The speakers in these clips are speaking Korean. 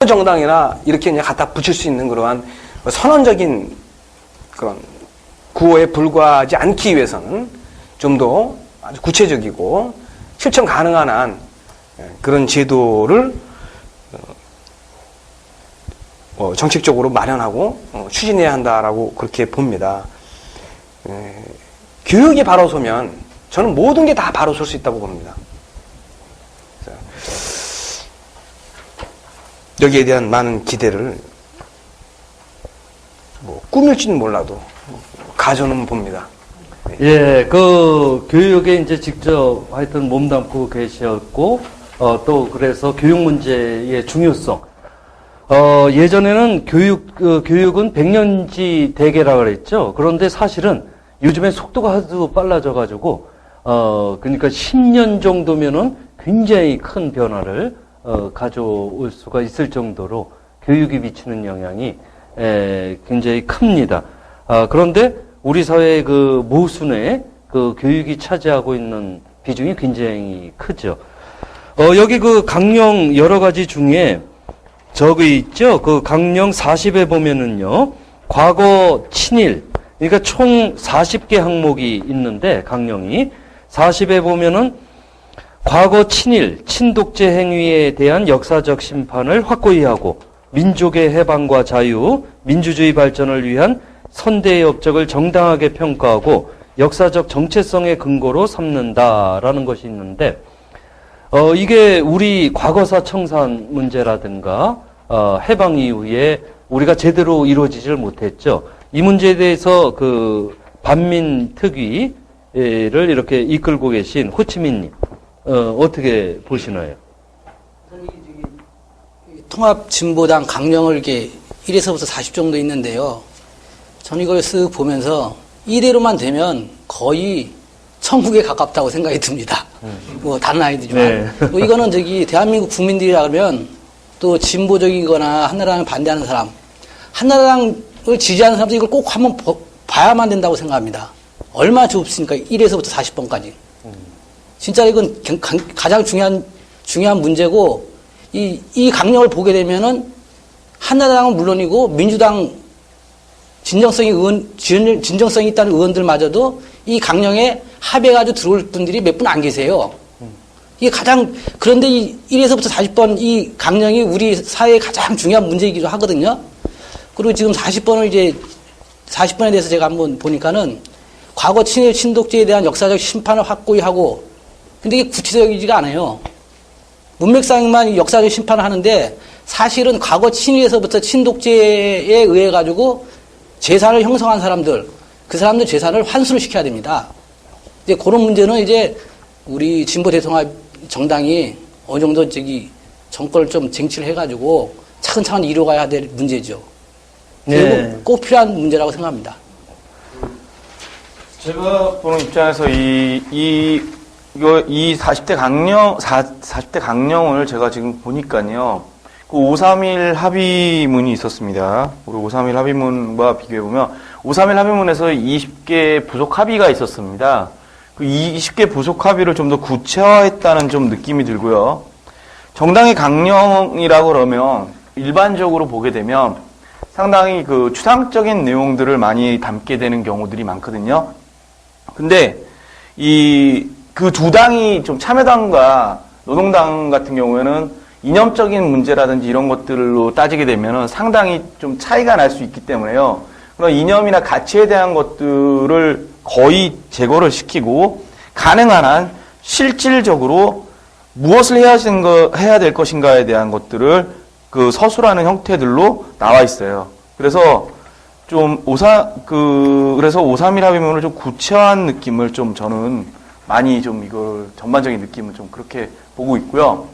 정당이나 이렇게 그냥 갖다 붙일 수 있는 그러한 선언적인 그런 구호에 불과하지 않기 위해서는 좀 더 아주 구체적이고 실천 가능한 한 그런 제도를 정책적으로 마련하고 추진해야 한다라고 그렇게 봅니다. 교육이 바로 서면 저는 모든 게 다 바로 설 수 있다고 봅니다. 여기에 대한 많은 기대를 꾸밀지는 몰라도 가져는 봅니다. 예, 그 교육에 이제 직접 하여튼 몸담고 계셨고 또 그래서 교육 문제의 중요성. 예전에는 교육은 백년지 대계라 그랬죠. 그런데 사실은 요즘에 속도가 하도 빨라져가지고 그러니까 10년 정도면은 굉장히 큰 변화를 가져올 수가 있을 정도로 교육이 미치는 영향이 굉장히 큽니다. 그런데 우리 사회의 그 모순에 그 교육이 차지하고 있는 비중이 굉장히 크죠. 여기 그 강령 여러 가지 중에 저기 있죠. 그 강령 40에 보면은요, 과거 친일, 그러니까 총 40개 항목이 있는데 강령이 40에 보면은 과거 친일, 친독재 행위에 대한 역사적 심판을 확고히 하고 민족의 해방과 자유, 민주주의 발전을 위한 선대의 업적을 정당하게 평가하고 역사적 정체성의 근거로 삼는다라는 것이 있는데 이게 우리 과거사 청산 문제라든가 해방 이후에 우리가 제대로 이루어지질 못했죠. 이 문제에 대해서 그 반민특위를 이렇게 이끌고 계신 호치민님 어떻게 보시나요? 통합진보당 강령을 이렇게 1에서부터 40 정도 있는데요. 저는 이걸 쓱 보면서 이대로만 되면 거의 천국에 가깝다고 생각이 듭니다. 뭐 다른 아이들이지만 네. 뭐 이거는 대한민국 국민들이라 그러면 또 진보적이거나 한나라당을 반대하는 사람, 한나라당을 지지하는 사람도 이걸 꼭 한번 봐야만 된다고 생각합니다. 얼마나 좁습니까? 1에서부터 40번까지. 진짜 이건 가장 중요한 문제고 이 강령을 보게 되면은 한나라당은 물론이고 민주당 진정성이 있다는 의원들마저도 이 강령에 합의해가지고 들어올 분들이 몇 분 안 계세요. 이게 그런데 이 1에서부터 40번 이 강령이 우리 사회의 가장 중요한 문제이기도 하거든요. 그리고 지금 40번에 대해서 제가 한번 보니까는 과거 친일 친독제에 대한 역사적 심판을 확고히 하고, 근데 이게 구체적이지가 않아요. 문맥상만 역사적 심판을 하는데 사실은 과거 친일에서부터 친독제에 의해 가지고 재산을 형성한 사람들, 그 사람들 재산을 환수를 시켜야 됩니다. 이제 그런 문제는 이제 우리 진보 대통합 정당이 어느 정도 정권을 좀 쟁취를 해가지고 차근차근 이뤄가야 될 문제죠. 네. 꼭 필요한 문제라고 생각합니다. 제가 보는 입장에서 이 40대 강령을 제가 지금 보니까요. 그 531 합의문이 있었습니다. 우리 531 합의문과 비교해보면 531 합의문에서 20개 부속 합의가 있었습니다. 그 20개 부속 합의를 좀 더 구체화했다는 좀 느낌이 들고요. 정당의 강령이라고 그러면 일반적으로 보게 되면 상당히 그 추상적인 내용들을 많이 담게 되는 경우들이 많거든요. 근데 그 두 당이 좀 참여당과 노동당 같은 경우에는 이념적인 문제라든지 이런 것들로 따지게 되면은 상당히 좀 차이가 날 수 있기 때문에요. 그런 이념이나 가치에 대한 것들을 거의 제거를 시키고 가능한 한 실질적으로 무엇을 해야 될 것인가에 대한 것들을 그 서술하는 형태들로 나와 있어요. 그래서 그래서 531 합의문을 좀 구체화한 느낌을 좀 저는 많이 좀 이걸 전반적인 느낌을 좀 그렇게 보고 있고요.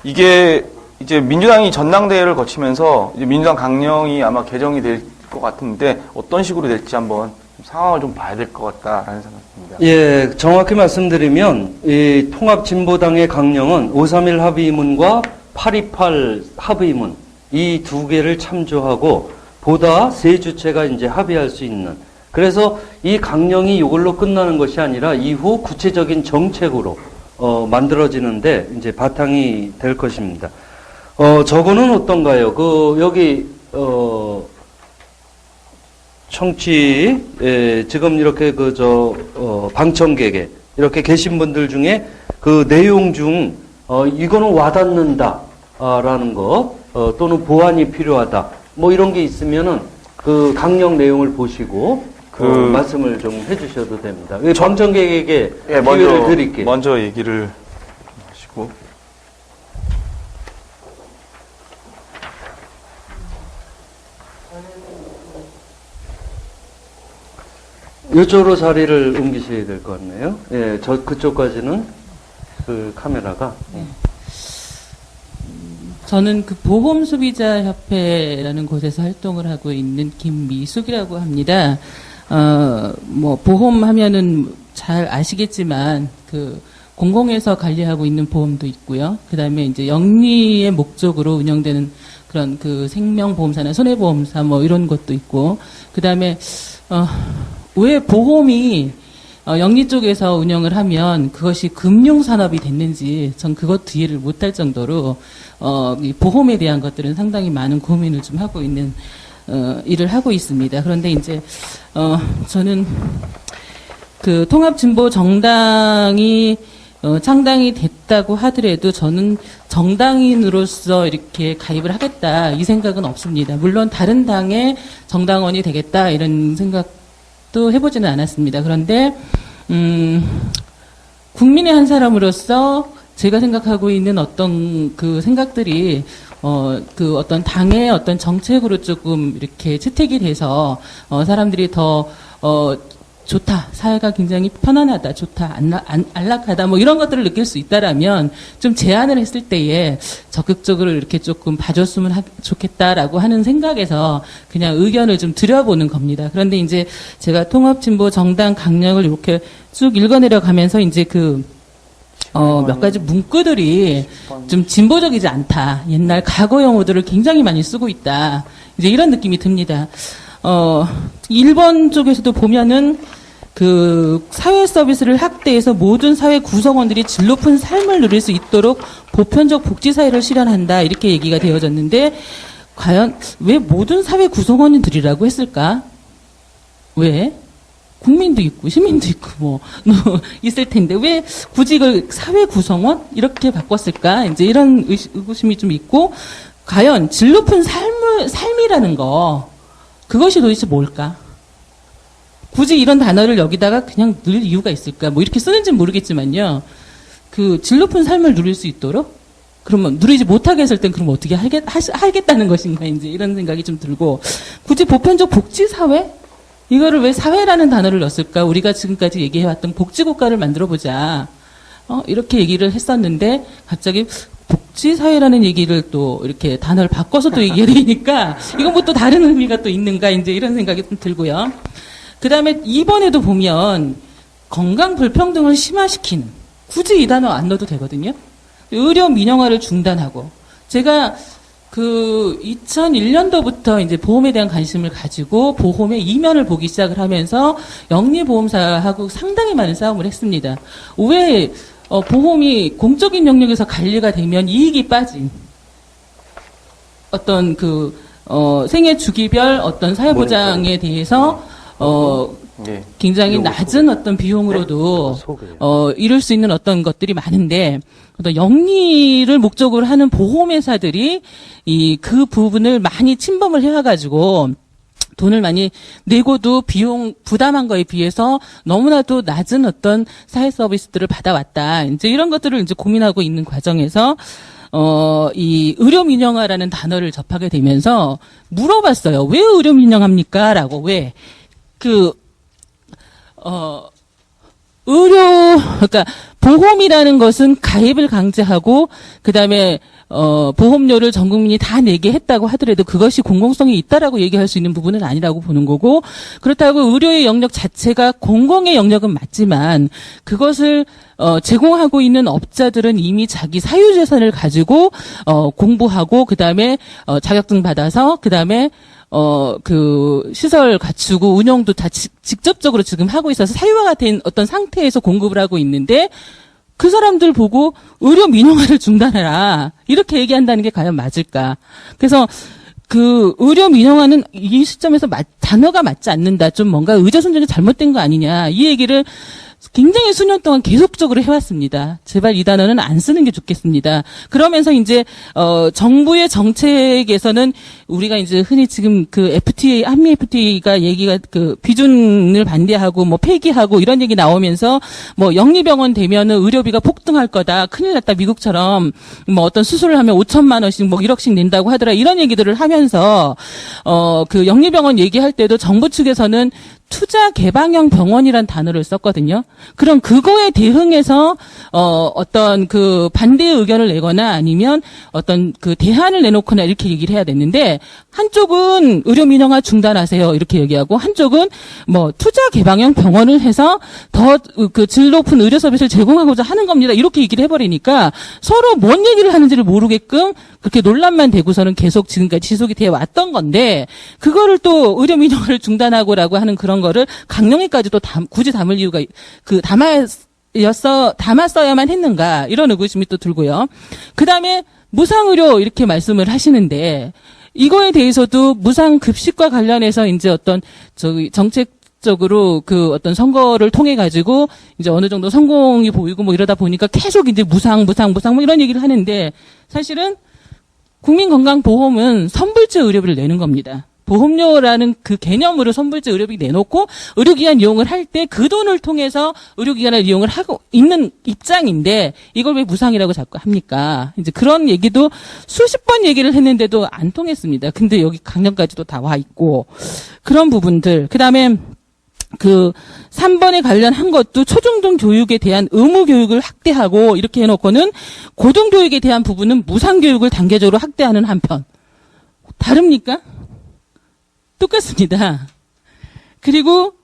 이게 이제 민주당이 전당대회를 거치면서 이제 민주당 강령이 아마 개정이 될 것 같은데 어떤 식으로 될지 한번 상황을 좀 봐야 될 것 같다라는 생각입니다. 예, 정확히 말씀드리면 이 통합진보당의 강령은 531 합의문과 828 합의문 이 두 개를 참조하고 보다 세 주체가 이제 합의할 수 있는, 그래서 이 강령이 이걸로 끝나는 것이 아니라 이후 구체적인 정책으로 만들어지는데 이제 바탕이 될 것입니다. 저거는 어떤가요? 여기, 지금 이렇게 방청객에 이렇게 계신 분들 중에 그 내용 중, 이거는 와닿는다, 라는 거, 또는 보완이 필요하다, 뭐 이런 게 있으면은 그 강령 내용을 보시고, 말씀을 좀 해주셔도 됩니다. 방청객에게 기회를 드릴게요. 먼저 얘기를 하시고. 이쪽으로 자리를 옮기셔야 될 것 같네요. 예, 그쪽까지는 그 카메라가. 저는 그 보험소비자협회라는 곳에서 활동을 하고 있는 김미숙이라고 합니다. 뭐 보험하면은 잘 아시겠지만 그 공공에서 관리하고 있는 보험도 있고요. 그다음에 이제 영리의 목적으로 운영되는 그런 그 생명보험사나 손해보험사 뭐 이런 것도 있고, 그다음에 왜 보험이 영리 쪽에서 운영을 하면 그것이 금융산업이 됐는지 전 그것도 이해를 못할 정도로 이 보험에 대한 것들은 상당히 많은 고민을 좀 하고 있는 일을 하고 있습니다. 그런데 이제 저는 그 통합진보 정당이 창당이 됐다고 하더라도 저는 정당인으로서 이렇게 가입을 하겠다 이 생각은 없습니다. 물론 다른 당의 정당원이 되겠다 이런 생각도 해보지는 않았습니다. 그런데 국민의 한 사람으로서 제가 생각하고 있는 어떤 그 생각들이 그 어떤 당의 어떤 정책으로 조금 이렇게 채택이 돼서 사람들이 더 좋다, 사회가 굉장히 편안하다, 좋다, 안락하다, 뭐 이런 것들을 느낄 수 있다라면 좀 제안을 했을 때에 적극적으로 이렇게 조금 봐줬으면 좋겠다라고 하는 생각에서 그냥 의견을 좀 드려보는 겁니다. 그런데 이제 제가 통합진보 정당 강령을 이렇게 쭉 읽어내려 가면서 이제 몇 가지 문구들이 좀 진보적이지 않다. 옛날 과거 용어들을 굉장히 많이 쓰고 있다. 이제 이런 느낌이 듭니다. 1번 쪽에서도 보면은 그 사회 서비스를 확대해서 모든 사회 구성원들이 질 높은 삶을 누릴 수 있도록 보편적 복지 사회를 실현한다. 이렇게 얘기가 되어졌는데 과연 왜 모든 사회 구성원들이라고 했을까? 왜? 국민도 있고 시민도 있고 뭐 있을 텐데 왜 굳이 이걸 사회 구성원 이렇게 바꿨을까? 이제 이런 의구심이 좀 있고, 과연 질 높은 삶이라는 거 그것이 도대체 뭘까? 굳이 이런 단어를 여기다가 그냥 넣을 이유가 있을까? 뭐 이렇게 쓰는지는 모르겠지만요. 그 질 높은 삶을 누릴 수 있도록? 그러면 누리지 못하게 했을 땐 그럼 어떻게 하겠다는 것인가? 이제 이런 생각이 좀 들고, 굳이 보편적 복지사회? 이거를 왜 사회라는 단어를 넣었을까? 우리가 지금까지 얘기해왔던 복지국가를 만들어보자. 이렇게 얘기를 했었는데, 갑자기 복지사회라는 얘기를 또 이렇게 단어를 바꿔서 또 얘기해야 되니까, 이건 뭐 또 다른 의미가 또 있는가? 이제 이런 생각이 좀 들고요. 그 다음에 2번에도 보면, 건강 불평등을 심화시키는, 굳이 이 단어 안 넣어도 되거든요. 의료 민영화를 중단하고, 제가 2001년도부터 이제 보험에 대한 관심을 가지고 보험의 이면을 보기 시작을 하면서 영리보험사하고 상당히 많은 싸움을 했습니다. 왜 보험이 공적인 영역에서 관리가 되면 이익이 빠진 어떤 생애 주기별 어떤 사회보장에 대해서 굉장히 낮은 어떤 비용으로도 이룰 수 있는 어떤 것들이 많은데, 어떤 영리를 목적으로 하는 보험회사들이 그 부분을 많이 침범을 해와가지고 돈을 많이 내고도 비용 부담한 거에 비해서 너무나도 낮은 어떤 사회 서비스들을 받아왔다. 이제 이런 것들을 이제 고민하고 있는 과정에서 이 의료 민영화라는 단어를 접하게 되면서 물어봤어요. 왜 의료 민영합니까? 라고. 왜? 그러니까 보험이라는 것은 가입을 강제하고 그다음에 보험료를 전 국민이 다 내게 했다고 하더라도 그것이 공공성이 있다라고 얘기할 수 있는 부분은 아니라고 보는 거고, 그렇다고 의료의 영역 자체가 공공의 영역은 맞지만 그것을 제공하고 있는 업자들은 이미 자기 사유재산을 가지고 공부하고 그다음에 자격증 받아서 그다음에 시설 갖추고 운영도 다 직접적으로 지금 하고 있어서 사유화가 된 어떤 상태에서 공급을 하고 있는데, 그 사람들 보고 의료 민영화를 중단해라. 이렇게 얘기한다는 게 과연 맞을까? 그래서 그 의료 민영화는 이 시점에서 단어가 맞지 않는다. 좀 뭔가 의사순전이 잘못된 거 아니냐. 이 얘기를 굉장히 수년 동안 계속적으로 해왔습니다. 제발 이 단어는 안 쓰는 게 좋겠습니다. 그러면서 이제 정부의 정책에서는 우리가 이제 흔히 지금 그 FTA, 한미 FTA가 얘기가 그 비준을 반대하고 뭐 폐기하고 이런 얘기 나오면서 뭐 영리병원 되면은 의료비가 폭등할 거다. 큰일 났다. 미국처럼 뭐 어떤 수술을 하면 5천만 원씩 뭐 1억씩 낸다고 하더라. 이런 얘기들을 하면서 그 영리병원 얘기할 때도 정부 측에서는 투자 개방형 병원이란 단어를 썼거든요. 그럼 그거에 대응해서 어떤 그 반대의 의견을 내거나 아니면 어떤 그 대안을 내놓거나 이렇게 얘기를 해야 됐는데 한쪽은 의료 민영화 중단하세요 이렇게 얘기하고 한쪽은 뭐 투자 개방형 병원을 해서 더 그 질 높은 의료 서비스를 제공하고자 하는 겁니다. 이렇게 얘기를 해버리니까 서로 뭔 얘기를 하는지를 모르게끔 그렇게 논란만 되고서는 계속 지금까지 지속이 되어 왔던 건데 그거를 또 의료 민영화를 중단하고라고 하는 그런 거를 강령에까지도 굳이 담을 이유가 담았어야만 했는가 이런 의구심이 또 들고요. 그 다음에 무상의료 이렇게 말씀을 하시는데 이거에 대해서도 무상급식과 관련해서 이제 어떤 정책적으로 그 어떤 선거를 통해 가지고 이제 어느 정도 성공이 보이고 뭐 이러다 보니까 계속 이제 무상 뭐 이런 얘기를 하는데 사실은 국민건강보험은 선불제 의료비를 내는 겁니다. 보험료라는 그 개념으로 선불제 의료비 내놓고 의료기관 이용을 할 때 그 돈을 통해서 의료기관을 이용을 하고 있는 입장인데 이걸 왜 무상이라고 자꾸 합니까? 이제 그런 얘기도 수십 번 얘기를 했는데도 안 통했습니다. 근데 여기 강령까지도 다 와 있고 그런 부분들. 그다음에 그 3번에 관련한 것도 초중등 교육에 대한 의무 교육을 확대하고 이렇게 해놓고는 고등 교육에 대한 부분은 무상 교육을 단계적으로 확대하는 한편 다릅니까? 똑같습니다. 그리고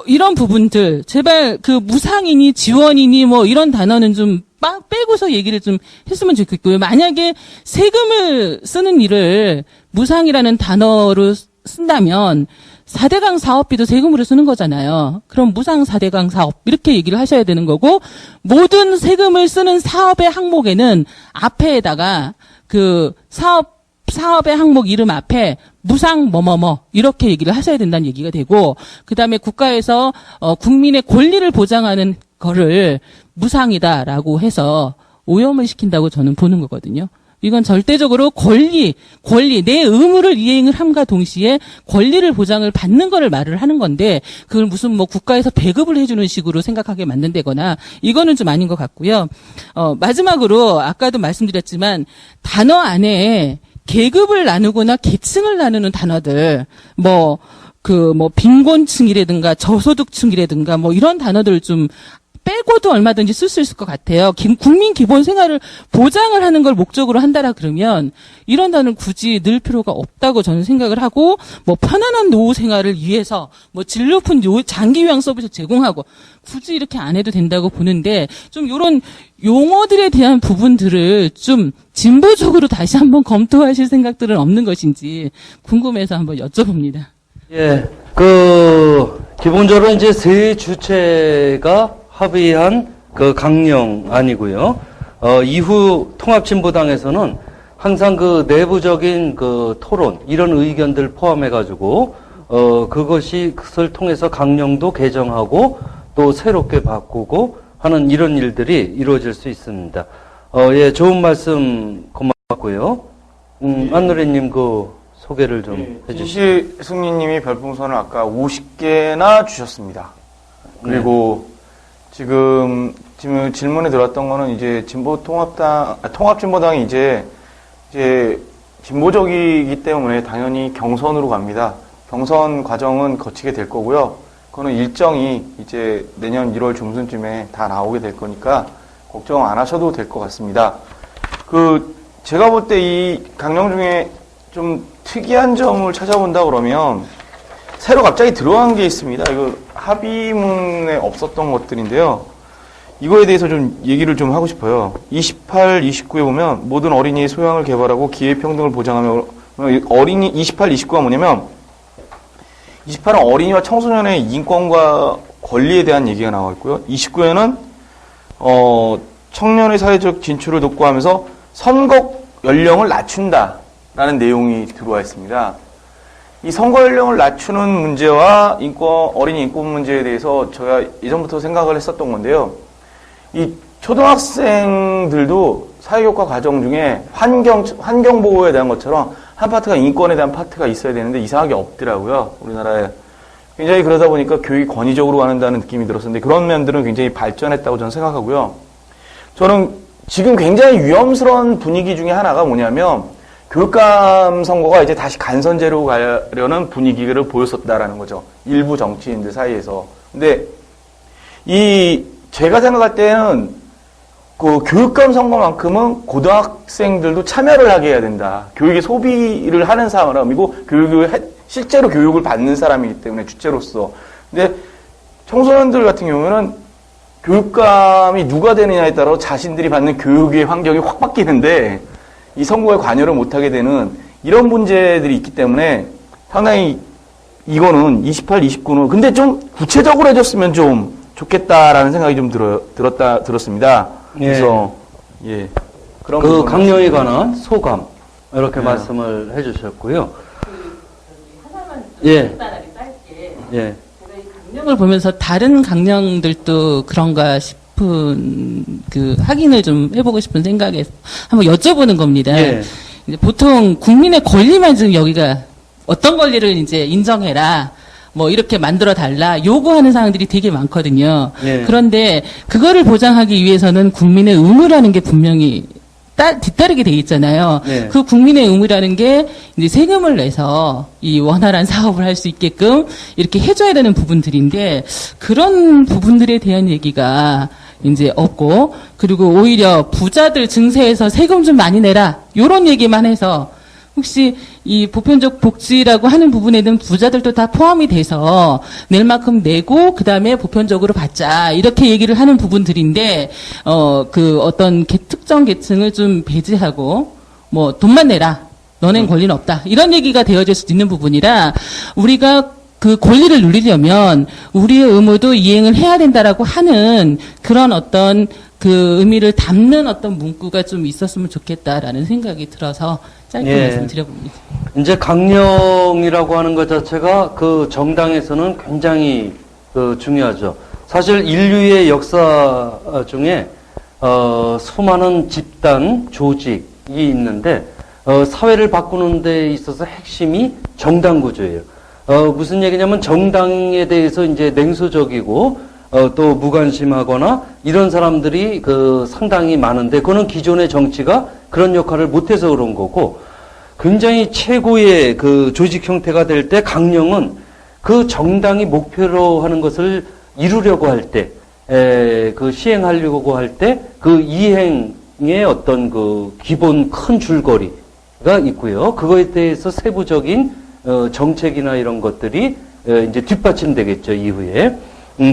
이런 부분들 제발 그 무상이니 지원이니 뭐 이런 단어는 좀 빼고서 얘기를 좀 했으면 좋겠고요. 만약에 세금을 쓰는 일을 무상이라는 단어로 쓴다면 4대강 사업비도 세금으로 쓰는 거잖아요. 그럼 무상 4대강 사업 이렇게 얘기를 하셔야 되는 거고 모든 세금을 쓰는 사업의 항목에는 앞에다가 그 사업의 항목 이름 앞에 무상 뭐뭐뭐 이렇게 얘기를 하셔야 된다는 얘기가 되고 그다음에 국가에서 국민의 권리를 보장하는 거를 무상이다라고 해서 오염을 시킨다고 저는 보는 거거든요. 이건 절대적으로 권리, 내 의무를 이행을 함과 동시에 권리를 보장을 받는 거를 말을 하는 건데, 그걸 무슨 뭐 국가에서 배급을 해주는 식으로 생각하게 만든다거나, 이거는 좀 아닌 것 같고요. 마지막으로, 아까도 말씀드렸지만, 단어 안에 계급을 나누거나 계층을 나누는 단어들, 빈곤층이라든가 저소득층이라든가 뭐 이런 단어들 좀 빼고도 얼마든지 쓸 수 있을 것 같아요. 국민 기본 생활을 보장을 하는 걸 목적으로 한다라 그러면 이런 단어를 굳이 넣을 필요가 없다고 저는 생각을 하고 뭐 편안한 노후 생활을 위해서 뭐 질 높은 장기 요양 서비스 제공하고 굳이 이렇게 안 해도 된다고 보는데 좀 이런 용어들에 대한 부분들을 좀 진보적으로 다시 한번 검토하실 생각들은 없는 것인지 궁금해서 한번 여쭤봅니다. 예, 기본적으로 이제 세 주체가 합의한 그 강령안이고요. 이후 통합진보당에서는 항상 그 내부적인 그 토론, 이런 의견들 포함해가지고, 그것을 통해서 강령도 개정하고 또 새롭게 바꾸고 하는 이런 일들이 이루어질 수 있습니다. 예, 좋은 말씀 고맙고요. 안누리님 그 소개를 좀 해주시죠. 승리님이 별풍선을 아까 50개나 주셨습니다. 그리고 지금 질문에 들어왔던 거는 이제 통합진보당이 이제 진보적이기 때문에 당연히 경선으로 갑니다. 경선 과정은 거치게 될 거고요. 그거는 일정이 이제 내년 1월 중순쯤에 다 나오게 될 거니까 걱정 안 하셔도 될 것 같습니다. 제가 볼 때 이 강령 중에 좀 특이한 점을 찾아본다 그러면 새로 갑자기 들어간 게 있습니다. 이거 합의문에 없었던 것들인데요. 이거에 대해서 좀 얘기를 좀 하고 싶어요. 28, 29에 보면 모든 어린이의 소양을 개발하고 기회평등을 보장하며 28, 29가 뭐냐면 28은 어린이와 청소년의 인권과 권리에 대한 얘기가 나와 있고요. 29에는 청년의 사회적 진출을 독고하면서 선거 연령을 낮춘다라는 내용이 들어와 있습니다. 이 선거 연령을 낮추는 문제와 어린이 인권 문제에 대해서 제가 예전부터 생각을 했었던 건데요. 이 초등학생들도 사회교과 과정 중에 환경 보호에 대한 것처럼 한 파트가 인권에 대한 파트가 있어야 되는데 이상하게 없더라고요. 우리나라에. 굉장히 그러다 보니까 교육이 권위적으로 가는다는 느낌이 들었었는데 그런 면들은 굉장히 발전했다고 저는 생각하고요. 저는 지금 굉장히 위험스러운 분위기 중에 하나가 뭐냐면 교육감 선거가 이제 다시 간선제로 가려는 분위기를 보였었다라는 거죠. 일부 정치인들 사이에서. 근데 제가 생각할 때는 그 교육감 선거만큼은 고등학생들도 참여를 하게 해야 된다. 교육에 소비를 하는 사람이고 실제로 교육을 받는 사람이기 때문에 주체로서. 근데 청소년들 같은 경우는 교육감이 누가 되느냐에 따라 자신들이 받는 교육의 환경이 확 바뀌는데 이 선거에 관여를 못하게 되는 이런 문제들이 있기 때문에 상당히 이거는 28, 29는 근데 좀 구체적으로 해줬으면 좀 좋겠다라는 생각이 좀 들었습니다. 그래서 예. 그런 그 강령에 관한 소감 이렇게 말씀을 해주셨고요. 하나만 예. 간단하게 짧게. 예. 제가 이 강령을 보면서 다른 강령들도 그런가 싶은 그 확인을 좀 해보고 싶은 생각에서 한번 여쭤보는 겁니다. 예. 이제 보통 국민의 권리만 지금 여기가 어떤 권리를 이제 인정해라. 뭐 이렇게 만들어 달라 요구하는 사항들이 되게 많거든요. 예. 그런데 그거를 보장하기 위해서는 국민의 의무라는 게 분명히 뒤따르게 돼 있잖아요. 예. 그 국민의 의무라는 게 이제 세금을 내서 이 원활한 사업을 할 수 있게끔 이렇게 해줘야 되는 부분들인데 그런 부분들에 대한 얘기가 이제 없고 그리고 오히려 부자들 증세해서 세금 좀 많이 내라 요런 얘기만 해서 혹시 이 보편적 복지라고 하는 부분에는 부자들도 다 포함이 돼서 낼 만큼 내고 그다음에 보편적으로 받자 이렇게 얘기를 하는 부분들인데 그 어떤 특정 계층을 좀 배제하고 뭐 돈만 내라 너넨 권리는 없다 이런 얘기가 되어질 수도 있는 부분이라 우리가 그 권리를 누리려면 우리의 의무도 이행을 해야 된다라고 하는 그런 어떤 그 의미를 담는 어떤 문구가 좀 있었으면 좋겠다라는 생각이 들어서 짧게 예. 말씀드려봅니다. 이제 강령이라고 하는 것 자체가 그 정당에서는 굉장히 중요하죠. 사실 인류의 역사 중에 수많은 집단, 조직이 있는데 사회를 바꾸는 데 있어서 핵심이 정당 구조예요. 무슨 얘기냐면 정당에 대해서 이제 냉소적이고 또 무관심하거나 이런 사람들이 상당히 많은데 그거는 기존의 정치가 그런 역할을 못해서 그런 거고 굉장히 최고의 그 조직 형태가 될 때 강령은 그 정당이 목표로 하는 것을 이루려고 할 때, 시행하려고 할 때 그 이행의 어떤 그 기본 큰 줄거리가 있고요. 그거에 대해서 세부적인 정책이나 이런 것들이 이제 뒷받침되겠죠, 이후에.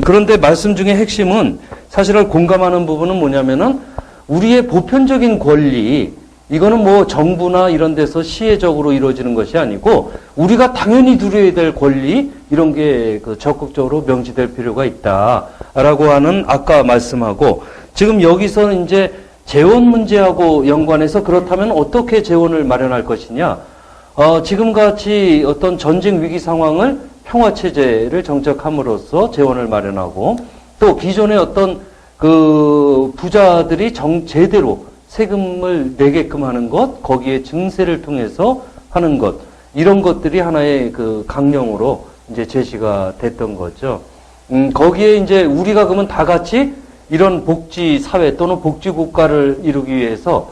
그런데 말씀 중에 핵심은 사실은 공감하는 부분은 뭐냐면은 우리의 보편적인 권리, 이거는 뭐 정부나 이런 데서 시혜적으로 이루어지는 것이 아니고 우리가 당연히 누려야 될 권리, 이런 게 적극적으로 명시될 필요가 있다라고 하는 아까 말씀하고 지금 여기서 이제 재원 문제하고 연관해서 그렇다면 어떻게 재원을 마련할 것이냐. 지금 같이 어떤 전쟁 위기 상황을 평화체제를 정착함으로써 재원을 마련하고 또 기존의 어떤 그 부자들이 제대로 세금을 내게끔 하는 것, 거기에 증세를 통해서 하는 것, 이런 것들이 하나의 그 강령으로 이제 제시가 됐던 거죠. 거기에 이제 우리가 그러면 다 같이 이런 복지 사회 또는 복지 국가를 이루기 위해서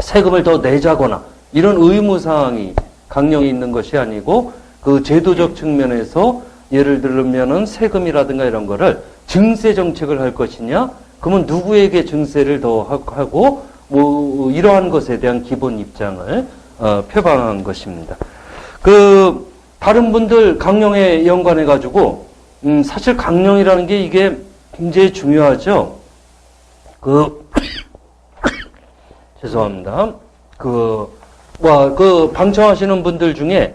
세금을 더 내자거나 이런 의무 사항이 강령이 있는 것이 아니고 그 제도적 측면에서 예를 들면은 세금이라든가 이런 거를 증세 정책을 할 것이냐, 그러면 누구에게 증세를 더 하고 뭐 이러한 것에 대한 기본 입장을 표방한 것입니다. 그 다른 분들 강령에 연관해 가지고 사실 강령이라는 게 이게 굉장히 중요하죠. 죄송합니다. 방청하시는 분들 중에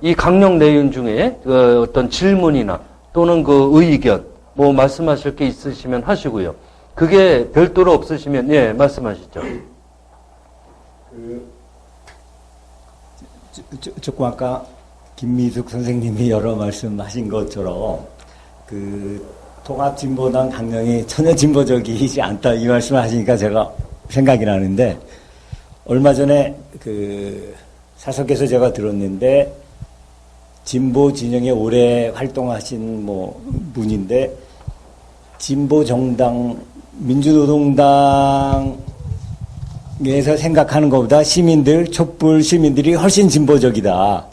이 강령 내용 중에 어떤 질문이나 또는 그 의견 뭐 말씀하실 게 있으시면 하시고요. 그게 별도로 없으시면 예, 말씀하시죠. 조금 아까 김미숙 선생님이 여러 말씀하신 것처럼 통합진보당 강령이 전혀 진보적이지 않다 이 말씀을 하시니까 제가 생각이 나는데, 얼마 전에 사석에서 제가 들었는데, 진보 진영에 오래 활동하신 분인데, 진보 정당, 민주노동당에서 생각하는 것보다 촛불 시민들이 훨씬 진보적이다.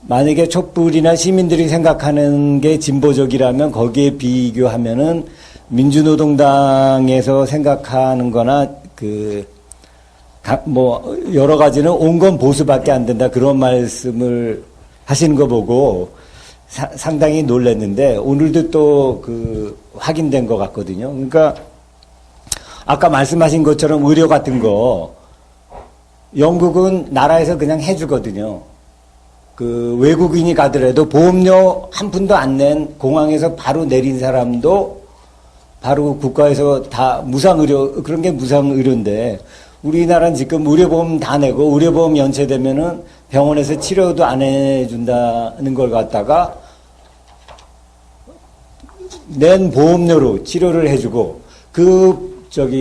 만약에 촛불이나 시민들이 생각하는 게 진보적이라면 거기에 비교하면은 민주노동당에서 생각하는 거나 여러 가지는 온건 보수밖에 안 된다. 그런 말씀을 하시는 거 보고 상당히 놀랐는데, 오늘도 또 확인된 것 같거든요. 그러니까 아까 말씀하신 것처럼 의료 같은 거, 영국은 나라에서 그냥 해주거든요. 외국인이 가더라도 보험료 한 푼도 안 낸 공항에서 바로 내린 사람도 바로 국가에서 다 무상의료, 그런 게 무상의료인데, 우리나라는 지금 의료보험 다 내고 의료보험 연체되면은 병원에서 치료도 안 해준다는 걸 갖다가 낸 보험료로 치료를 해주고,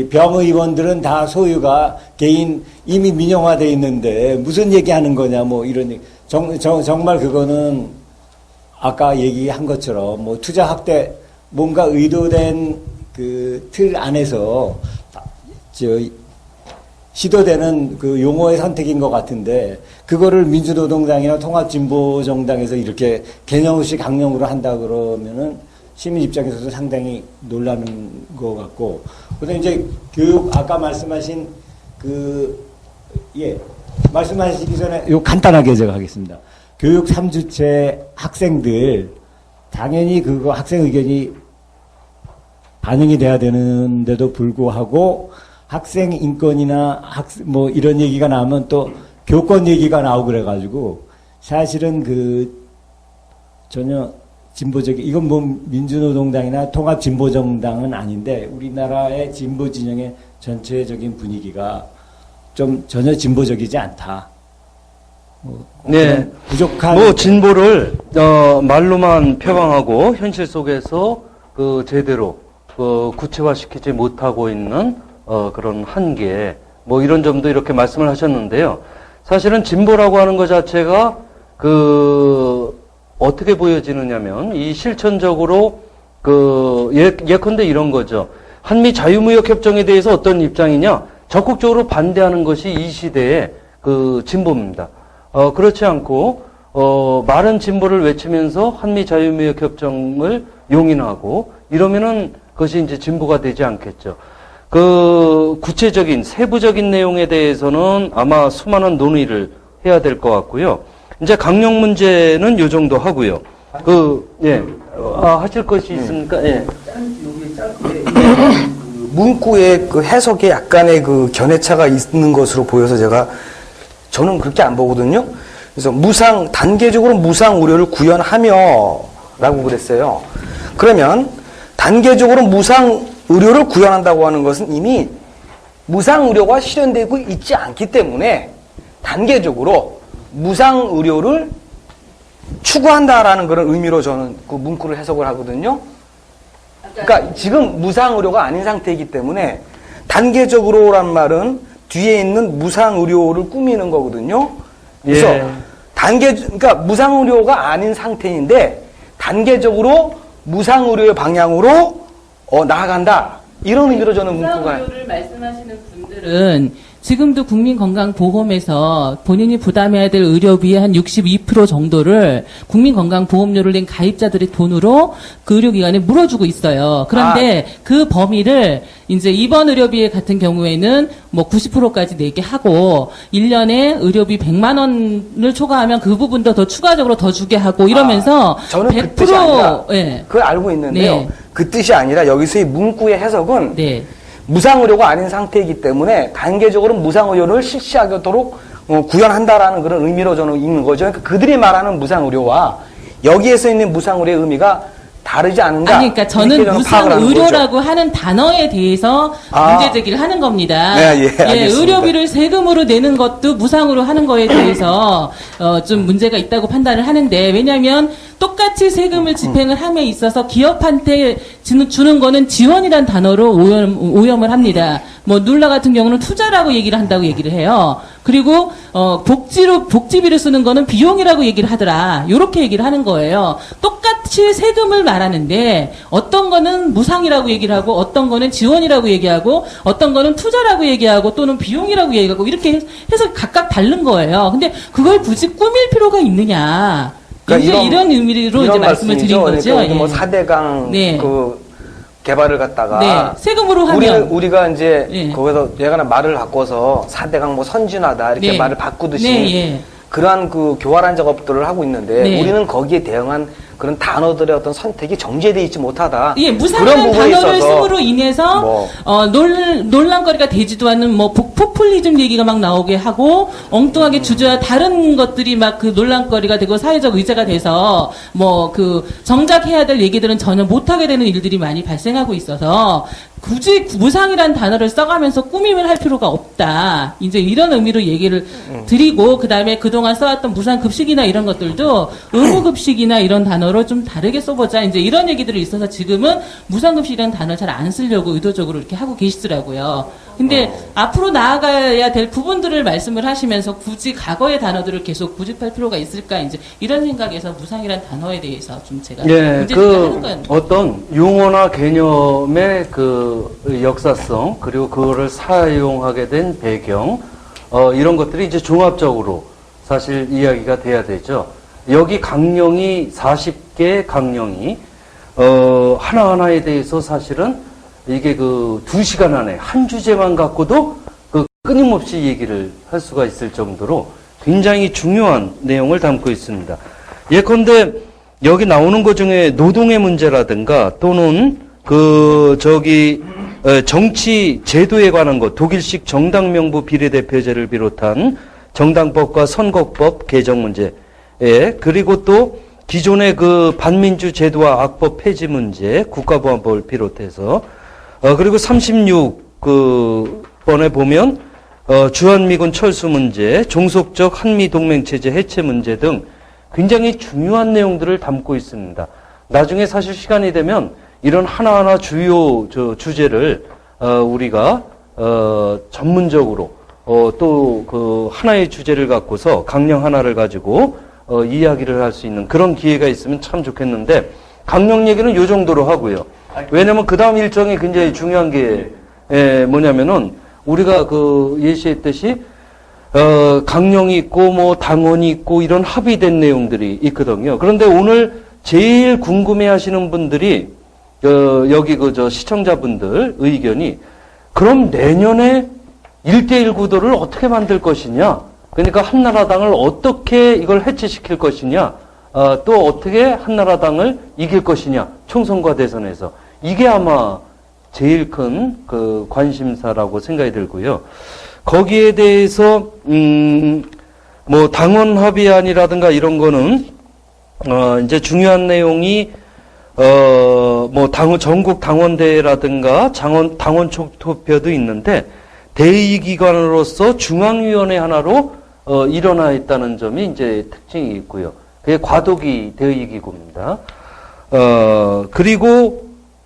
병의원들은 다 소유가 개인 이미 민영화돼 있는데 무슨 얘기하는 거냐, 이런 얘기. 정말 그거는 아까 얘기한 것처럼 투자 확대, 뭔가 의도된 틀 안에서 시도되는 용어의 선택인 것 같은데, 그거를 민주노동당이나 통합진보정당에서 이렇게 개념 없이 강령으로 한다 그러면은 시민 입장에서도 상당히 놀라는 것 같고, 그다음에 이제 교육, 아까 말씀하신 말씀하시기 전에 간단하게 제가 하겠습니다. 교육 3주체 학생들, 당연히 그거 학생 의견이 반영이 돼야 되는데도 불구하고 학생 인권이나 이런 얘기가 나오면 또 교권 얘기가 나오고 그래가지고, 사실은 전혀 이건 민주노동당이나 통합진보정당은 아닌데, 우리나라의 진보 진영의 전체적인 분위기가 좀 전혀 진보적이지 않다. 네. 부족한. 진보를, 말로만 표방하고 현실 속에서 제대로, 구체화시키지 못하고 있는, 그런 한계, 이런 점도 이렇게 말씀을 하셨는데요. 사실은 진보라고 하는 것 자체가, 어떻게 보여지느냐면, 이 실천적으로, 예컨대 이런 거죠. 한미 자유무역협정에 대해서 어떤 입장이냐? 적극적으로 반대하는 것이 이 시대의 진보입니다. 그렇지 않고, 말은 진보를 외치면서 한미 자유무역협정을 용인하고, 이러면은 그것이 이제 진보가 되지 않겠죠. 구체적인, 세부적인 내용에 대해서는 아마 수많은 논의를 해야 될 것 같고요. 이제 강령 문제는 요 정도 하고요. 하실 것이 있습니까? 예. 문구의 해석에 약간의 견해차가 있는 것으로 보여서 저는 그렇게 안 보거든요. 그래서 단계적으로 무상 의료를 구현하며 라고 그랬어요. 그러면 단계적으로 무상 의료를 구현한다고 하는 것은 이미 무상 의료가 실현되고 있지 않기 때문에 단계적으로 무상 의료를 추구한다라는 그런 의미로 저는 문구를 해석을 하거든요. 그러니까 지금 무상 의료가 아닌 상태이기 때문에 단계적으로란 말은 뒤에 있는 무상 의료를 꾸미는 거거든요. 그래서 그러니까 무상 의료가 아닌 상태인데 단계적으로 무상 의료의 방향으로 나아간다. 이런 의미로 저는 문구가. 무상 의료를 말씀하시는 분들은 지금도 국민건강보험에서 본인이 부담해야 될 의료비의 한 62% 정도를 국민건강보험료를 낸 가입자들의 돈으로 그 의료기관에 물어주고 있어요. 그런데 그 범위를 이제 입원 의료비 같은 경우에는 90%까지 내게 하고 1년에 의료비 100만 원을 초과하면 그 부분도 더 추가적으로 더 주게 하고 이러면서 저는 100% 그 뜻이 아니라 예. 그걸 알고 있는데요. 네. 그 뜻이 아니라 여기서의 문구의 해석은 네. 무상의료가 아닌 상태이기 때문에 단계적으로 무상의료를 실시하도록 구현한다라는 그런 의미로 저는 읽는 거죠. 그러니까 그들이 말하는 무상의료와 여기에서 있는 무상의료의 의미가 다르지 않은가? 아니, 그러니까 저는 이렇게 무상 파악을 하는 의료라고 하는 단어에 대해서 문제 제기를 하는 겁니다. 네, 예, 알겠습니다. 의료비를 세금으로 내는 것도 무상으로 하는 거에 대해서 좀 문제가 있다고 판단을 하는데, 왜냐하면 똑같이 세금을 집행을 함에 있어서 기업한테 주는 거는 지원이란 단어로 오염을 합니다. 뭐 눌라 같은 경우는 투자라고 얘기를 한다고 얘기를 해요. 그리고 복지비를 쓰는 거는 비용이라고 얘기를 하더라. 요렇게 얘기를 하는 거예요. 똑같이 세금을 말하는데 어떤 거는 무상이라고 얘기를 하고 어떤 거는 지원이라고 얘기하고 어떤 거는 투자라고 얘기하고 또는 비용이라고 얘기하고 이렇게 해서 각각 다른 거예요. 근데 그걸 굳이 꾸밀 필요가 있느냐. 그러니까 이제 이런 의미로 이제 말씀을 드린 거죠. 그러니까 뭐 예. 4대강 네. 그 개발을 갖다가 네, 세금으로 하면 우리가 이제 예. 거기서 얘가 말을 바꿔서 4대강 뭐 선진화다 이렇게 네. 말을 바꾸듯이 네, 예. 그러한 그 교활한 작업들을 하고 있는데 네. 우리는 거기에 대응한 그런 단어들의 어떤 선택이 정제되어 있지 못하다. 예, 그런 무상한 부분에 단어를 있어서 쓰므로 인해서 뭐. 논란거리가 되지도 않는 뭐 포퓰리즘 얘기가 막 나오게 하고 엉뚱하게 주저야 다른 것들이 막 그 논란거리가 되고 사회적 의제가 돼서 뭐 그 정작 해야 될 얘기들은 전혀 못하게 되는 일들이 많이 발생하고 있어서 굳이 무상이라는 단어를 써가면서 꾸밈을 할 필요가 없다. 이제 이런 의미로 얘기를 드리고, 그 다음에 그동안 써왔던 무상급식이나 이런 것들도 의무급식이나 이런 단어로 좀 다르게 써보자. 이제 이런 얘기들이 있어서 지금은 무상급식이라는 단어를 잘 안 쓰려고 의도적으로 이렇게 하고 계시더라고요. 근데 앞으로 나아가야 될 부분들을 말씀을 하시면서 굳이 과거의 단어들을 계속 고집할 필요가 있을까? 이제 이런 생각에서 무상이라는 단어에 대해서 좀 제가 예, 문제제기를 하는 거예요. 어떤 용어나 개념의 그 역사성, 그리고 그거를 사용하게 된 배경, 이런 것들이 이제 종합적으로 사실 이야기가 돼야 되죠. 여기 강령이 40개 강령이, 하나하나에 대해서 사실은 이게 그 2시간 안에 한 주제만 갖고도 그 끊임없이 얘기를 할 수가 있을 정도로 굉장히 중요한 내용을 담고 있습니다. 예컨대 여기 나오는 것 중에 노동의 문제라든가 또는 정치 제도에 관한 것, 독일식 정당 명부 비례대표제를 비롯한 정당법과 선거법 개정 문제, 그리고 또 기존의 그 반민주 제도와 악법 폐지 문제, 국가보안법을 비롯해서, 그리고 36번에 보면, 주한미군 철수 문제, 종속적 한미동맹체제 해체 문제 등 굉장히 중요한 내용들을 담고 있습니다. 나중에 사실 시간이 되면 이런 하나하나 주요 주제를 우리가 전문적으로 또 그 하나의 주제를 갖고서 강령 하나를 가지고 이야기를 할 수 있는 그런 기회가 있으면 참 좋겠는데 강령 얘기는 이 정도로 하고요. 왜냐하면 그 다음 일정이 굉장히 중요한 게 뭐냐면은 우리가 그 예시했듯이 강령이 있고 뭐 당원이 있고 이런 합의된 내용들이 있거든요. 그런데 오늘 제일 궁금해하시는 분들이 여기 시청자분들 의견이 그럼 내년에 1대1 구도를 어떻게 만들 것이냐, 그러니까 한나라당을 어떻게 이걸 해체시킬 것이냐, 또 어떻게 한나라당을 이길 것이냐, 총선과 대선에서. 이게 아마 제일 큰 그 관심사라고 생각이 들고요. 거기에 대해서 뭐 당원 합의안이라든가 이런 거는 이제 중요한 내용이 뭐 전국 당원대회라든가 당원 투표도 있는데 대의기관으로서 중앙위원회 하나로 일어나 있다는 점이 이제 특징이 있고요. 그게 과도기 대의기구입니다. 그리고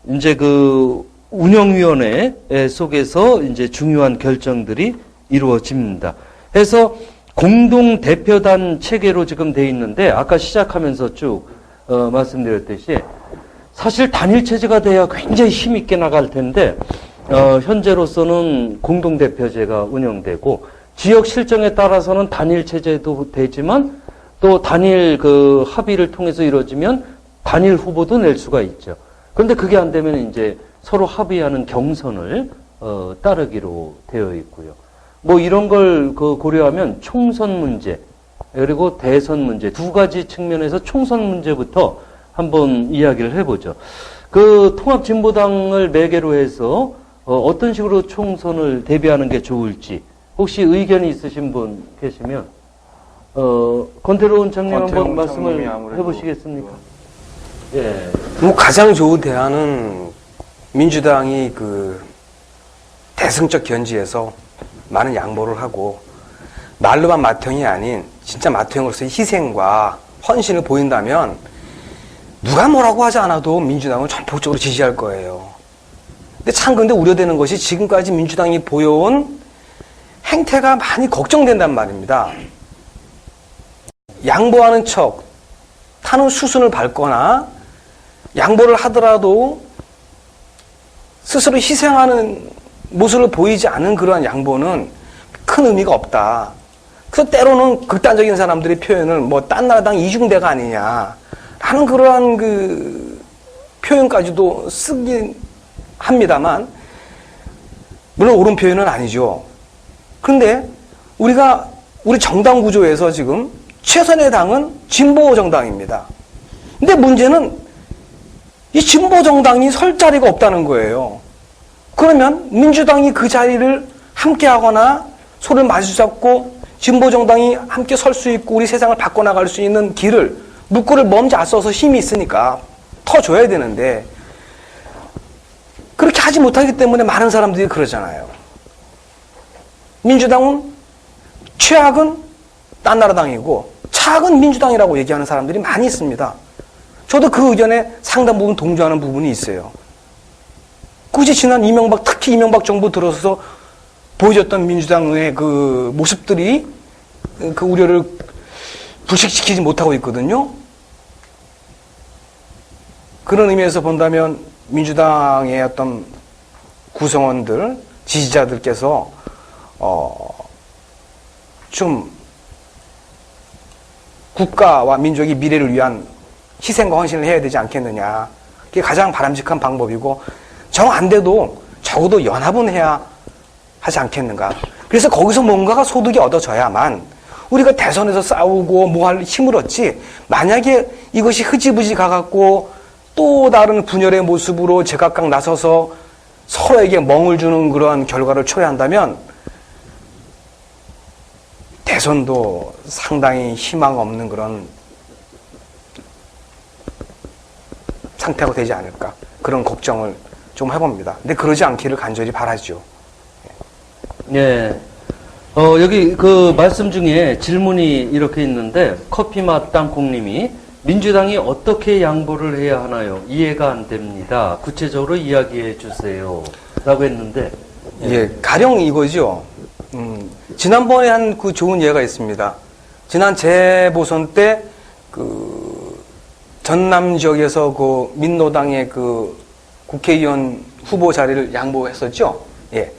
이제 그 운영위원회 속에서 이제 중요한 결정들이 이루어집니다. 그래서 공동대표단 체계로 지금 돼 있는데 아까 시작하면서 쭉 말씀드렸듯이 사실 단일체제가 돼야 굉장히 힘있게 나갈 텐데 현재로서는 공동대표제가 운영되고 지역 실정에 따라서는 단일체제도 되지만 또 단일 그 합의를 통해서 이루어지면 단일 후보도 낼 수가 있죠. 그런데 그게 안 되면 이제 서로 합의하는 경선을 따르기로 되어 있고요. 뭐 이런 걸 고려하면 총선 문제 그리고 대선 문제 두 가지 측면에서 총선 문제부터 한번 이야기를 해보죠. 그 통합진보당을 매개로 해서 어떤 식으로 총선을 대비하는 게 좋을지 혹시 의견이 있으신 분 계시면 권태로운 장님 한번 말씀을 해보시겠습니까? 예. 뭐 가장 좋은 대안은 민주당이 그 대승적 견지에서 많은 양보를 하고 말로만 맏형이 아닌 진짜 맏형으로서의 희생과 헌신을 보인다면 누가 뭐라고 하지 않아도 민주당은 전폭적으로 지지할 거예요. 근데 참 근데 우려되는 것이 지금까지 민주당이 보여온 행태가 많이 걱정된단 말입니다. 양보하는 척 타는 수순을 밟거나 양보를 하더라도 스스로 희생하는 모습을 보이지 않은 그러한 양보는 큰 의미가 없다. 그래서 때로는 극단적인 사람들의 표현을 뭐 딴 나라당 이중대가 아니냐 하는 그러한 그 표현까지도 쓰긴 합니다만 물론 옳은 표현은 아니죠. 그런데 우리 정당 구조에서 지금 최선의 당은 진보 정당입니다. 근데 문제는 이 진보 정당이 설 자리가 없다는 거예요. 그러면 민주당이 그 자리를 함께 하거나 손을 마주잡고 진보 정당이 함께 설 수 있고 우리 세상을 바꿔나갈 수 있는 길을 물꼬를 먼저 앞서서 힘이 있으니까 터줘야 되는데 그렇게 하지 못하기 때문에 많은 사람들이 그러잖아요. 민주당은 최악은 딴 나라당이고 차악은 민주당이라고 얘기하는 사람들이 많이 있습니다. 저도 그 의견에 상당 부분 동조하는 부분이 있어요. 굳이 지난 특히 이명박 정부 들어서 보여줬던 민주당의 그 모습들이 그 우려를 불식시키지 못하고 있거든요. 그런 의미에서 본다면 민주당의 어떤 구성원들, 지지자들께서 좀 국가와 민족의 미래를 위한 희생과 헌신을 해야 되지 않겠느냐. 그게 가장 바람직한 방법이고 정 안 돼도 적어도 연합은 해야 하지 않겠는가. 그래서 거기서 뭔가가 소득이 얻어져야만 우리가 대선에서 싸우고 뭐 할 힘을 얻지 만약에 이것이 흐지부지 가갖고 또 다른 분열의 모습으로 제각각 나서서 서로에게 멍을 주는 그러한 결과를 초래한다면 대선도 상당히 희망 없는 그런 상태가 되지 않을까 그런 걱정을 좀 해봅니다. 근데 그러지 않기를 간절히 바라죠. 예. 여기 그 말씀 중에 질문이 이렇게 있는데 커피맛 땅콩님이 민주당이 어떻게 양보를 해야 하나요? 이해가 안 됩니다. 구체적으로 이야기해 주세요. 라고 했는데 예, 가령 이거죠. 지난번에 한 그 좋은 예가 있습니다. 지난 재보선 때 그 전남 지역에서 그 민노당의 그 국회의원 후보 자리를 양보했었죠. 예.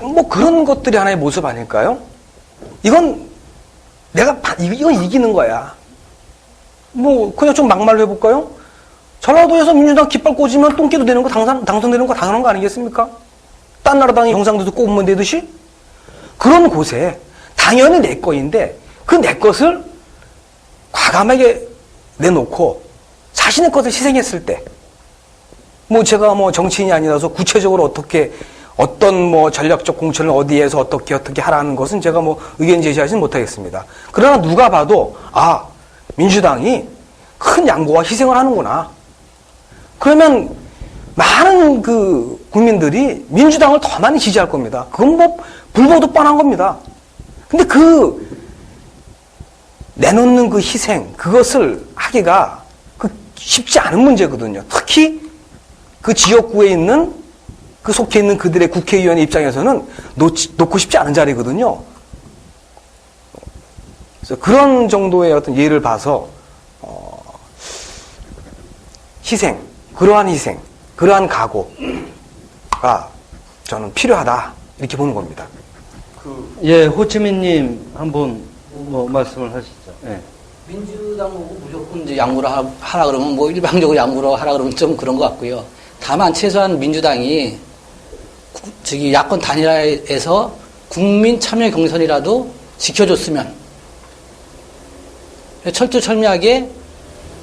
뭐 그런 것들이 하나의 모습 아닐까요? 이건 이건 이기는 거야. 뭐 그냥 좀 막말로 해볼까요? 전라도에서 민주당 깃발 꽂으면 똥개도 되는 거 당선되는 거 당연한 거 아니겠습니까? 딴 나라당이 경상도도 꼽으면 되듯이 그런 곳에 당연히 내 거인데 그 내 것을 과감하게 내놓고 자신의 것을 희생했을 때 뭐 제가 뭐 정치인이 아니라서 구체적으로 어떤 뭐 전략적 공천을 어디에서 어떻게 하라는 것은 제가 뭐 의견 제시하지는 못하겠습니다. 그러나 누가 봐도 민주당이 큰 양보와 희생을 하는구나. 그러면 많은 그 국민들이 민주당을 더 많이 지지할 겁니다. 그건 뭐 불보듯 뻔한 겁니다. 근데 그 내놓는 그 희생 그것을 하기가 쉽지 않은 문제거든요. 특히 그 지역구에 있는 그 속해 있는 그들의 국회의원의 입장에서는 놓고 싶지 않은 자리거든요. 그래서 그런 정도의 어떤 예를 봐서 그러한 각오가 저는 필요하다 이렇게 보는 겁니다. 예, 호치민님 한번 뭐 말씀을 하시죠. 예. 민주당 보고 무조건 이제 양보를 하라 그러면 뭐 일방적으로 양보를 하라 그러면 좀 그런 것 같고요. 다만 최소한 민주당이 야권 단일화에서 국민 참여 경선이라도 지켜줬으면 철두철미하게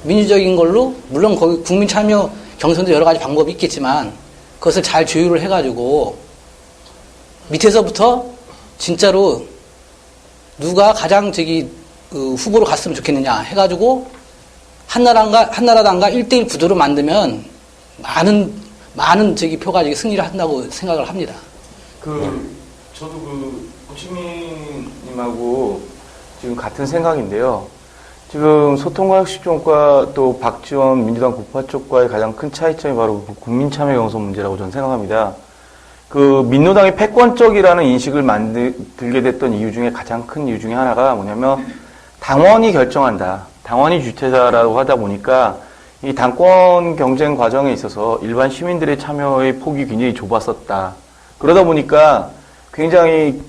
민주적인 걸로 물론 거기 국민 참여 경선도 여러 가지 방법이 있겠지만 그것을 잘 조율을 해가지고 밑에서부터 진짜로 누가 가장 후보로 갔으면 좋겠느냐 해가지고 한나라당과 1대1 구도로 만들면 많은 표가 승리를 한다고 생각을 합니다. 저도 고치민님하고 지금 같은 생각인데요. 지금 소통과 혁신 쪽과 또 박지원 민주당 구파 쪽과의 가장 큰 차이점이 바로 국민참여 경선 문제라고 저는 생각합니다. 민노당이 패권적이라는 인식을 만들게 됐던 이유 중에 가장 큰 이유 중에 하나가 뭐냐면 당원이 결정한다. 당원이 주체자라고 하다 보니까 이 당권 경쟁 과정에 있어서 일반 시민들의 참여의 폭이 굉장히 좁았었다. 그러다 보니까 굉장히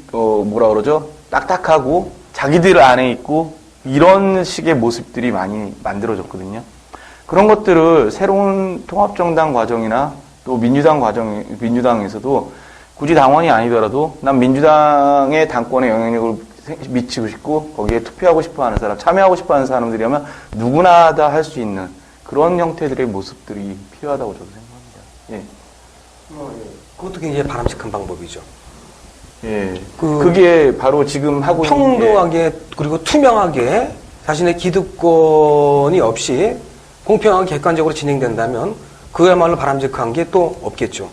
딱딱하고 자기들 안에 있고 이런 식의 모습들이 많이 만들어졌거든요. 그런 것들을 새로운 통합정당 과정이나 또 민주당에서도 굳이 당원이 아니더라도 난 민주당의 당권에 영향력을 미치고 싶고 거기에 투표하고 싶어 하는 사람, 참여하고 싶어 하는 사람들이라면 누구나 다 할 수 있는 그런 형태들의 모습들이 필요하다고 저도 생각합니다. 그것도 굉장히 바람직한 방법이죠. 그게 바로 지금 하고 있는 평등하게 그리고 투명하게 자신의 기득권이 없이 공평하게 객관적으로 진행된다면 그야말로 바람직한 게 또 없겠죠.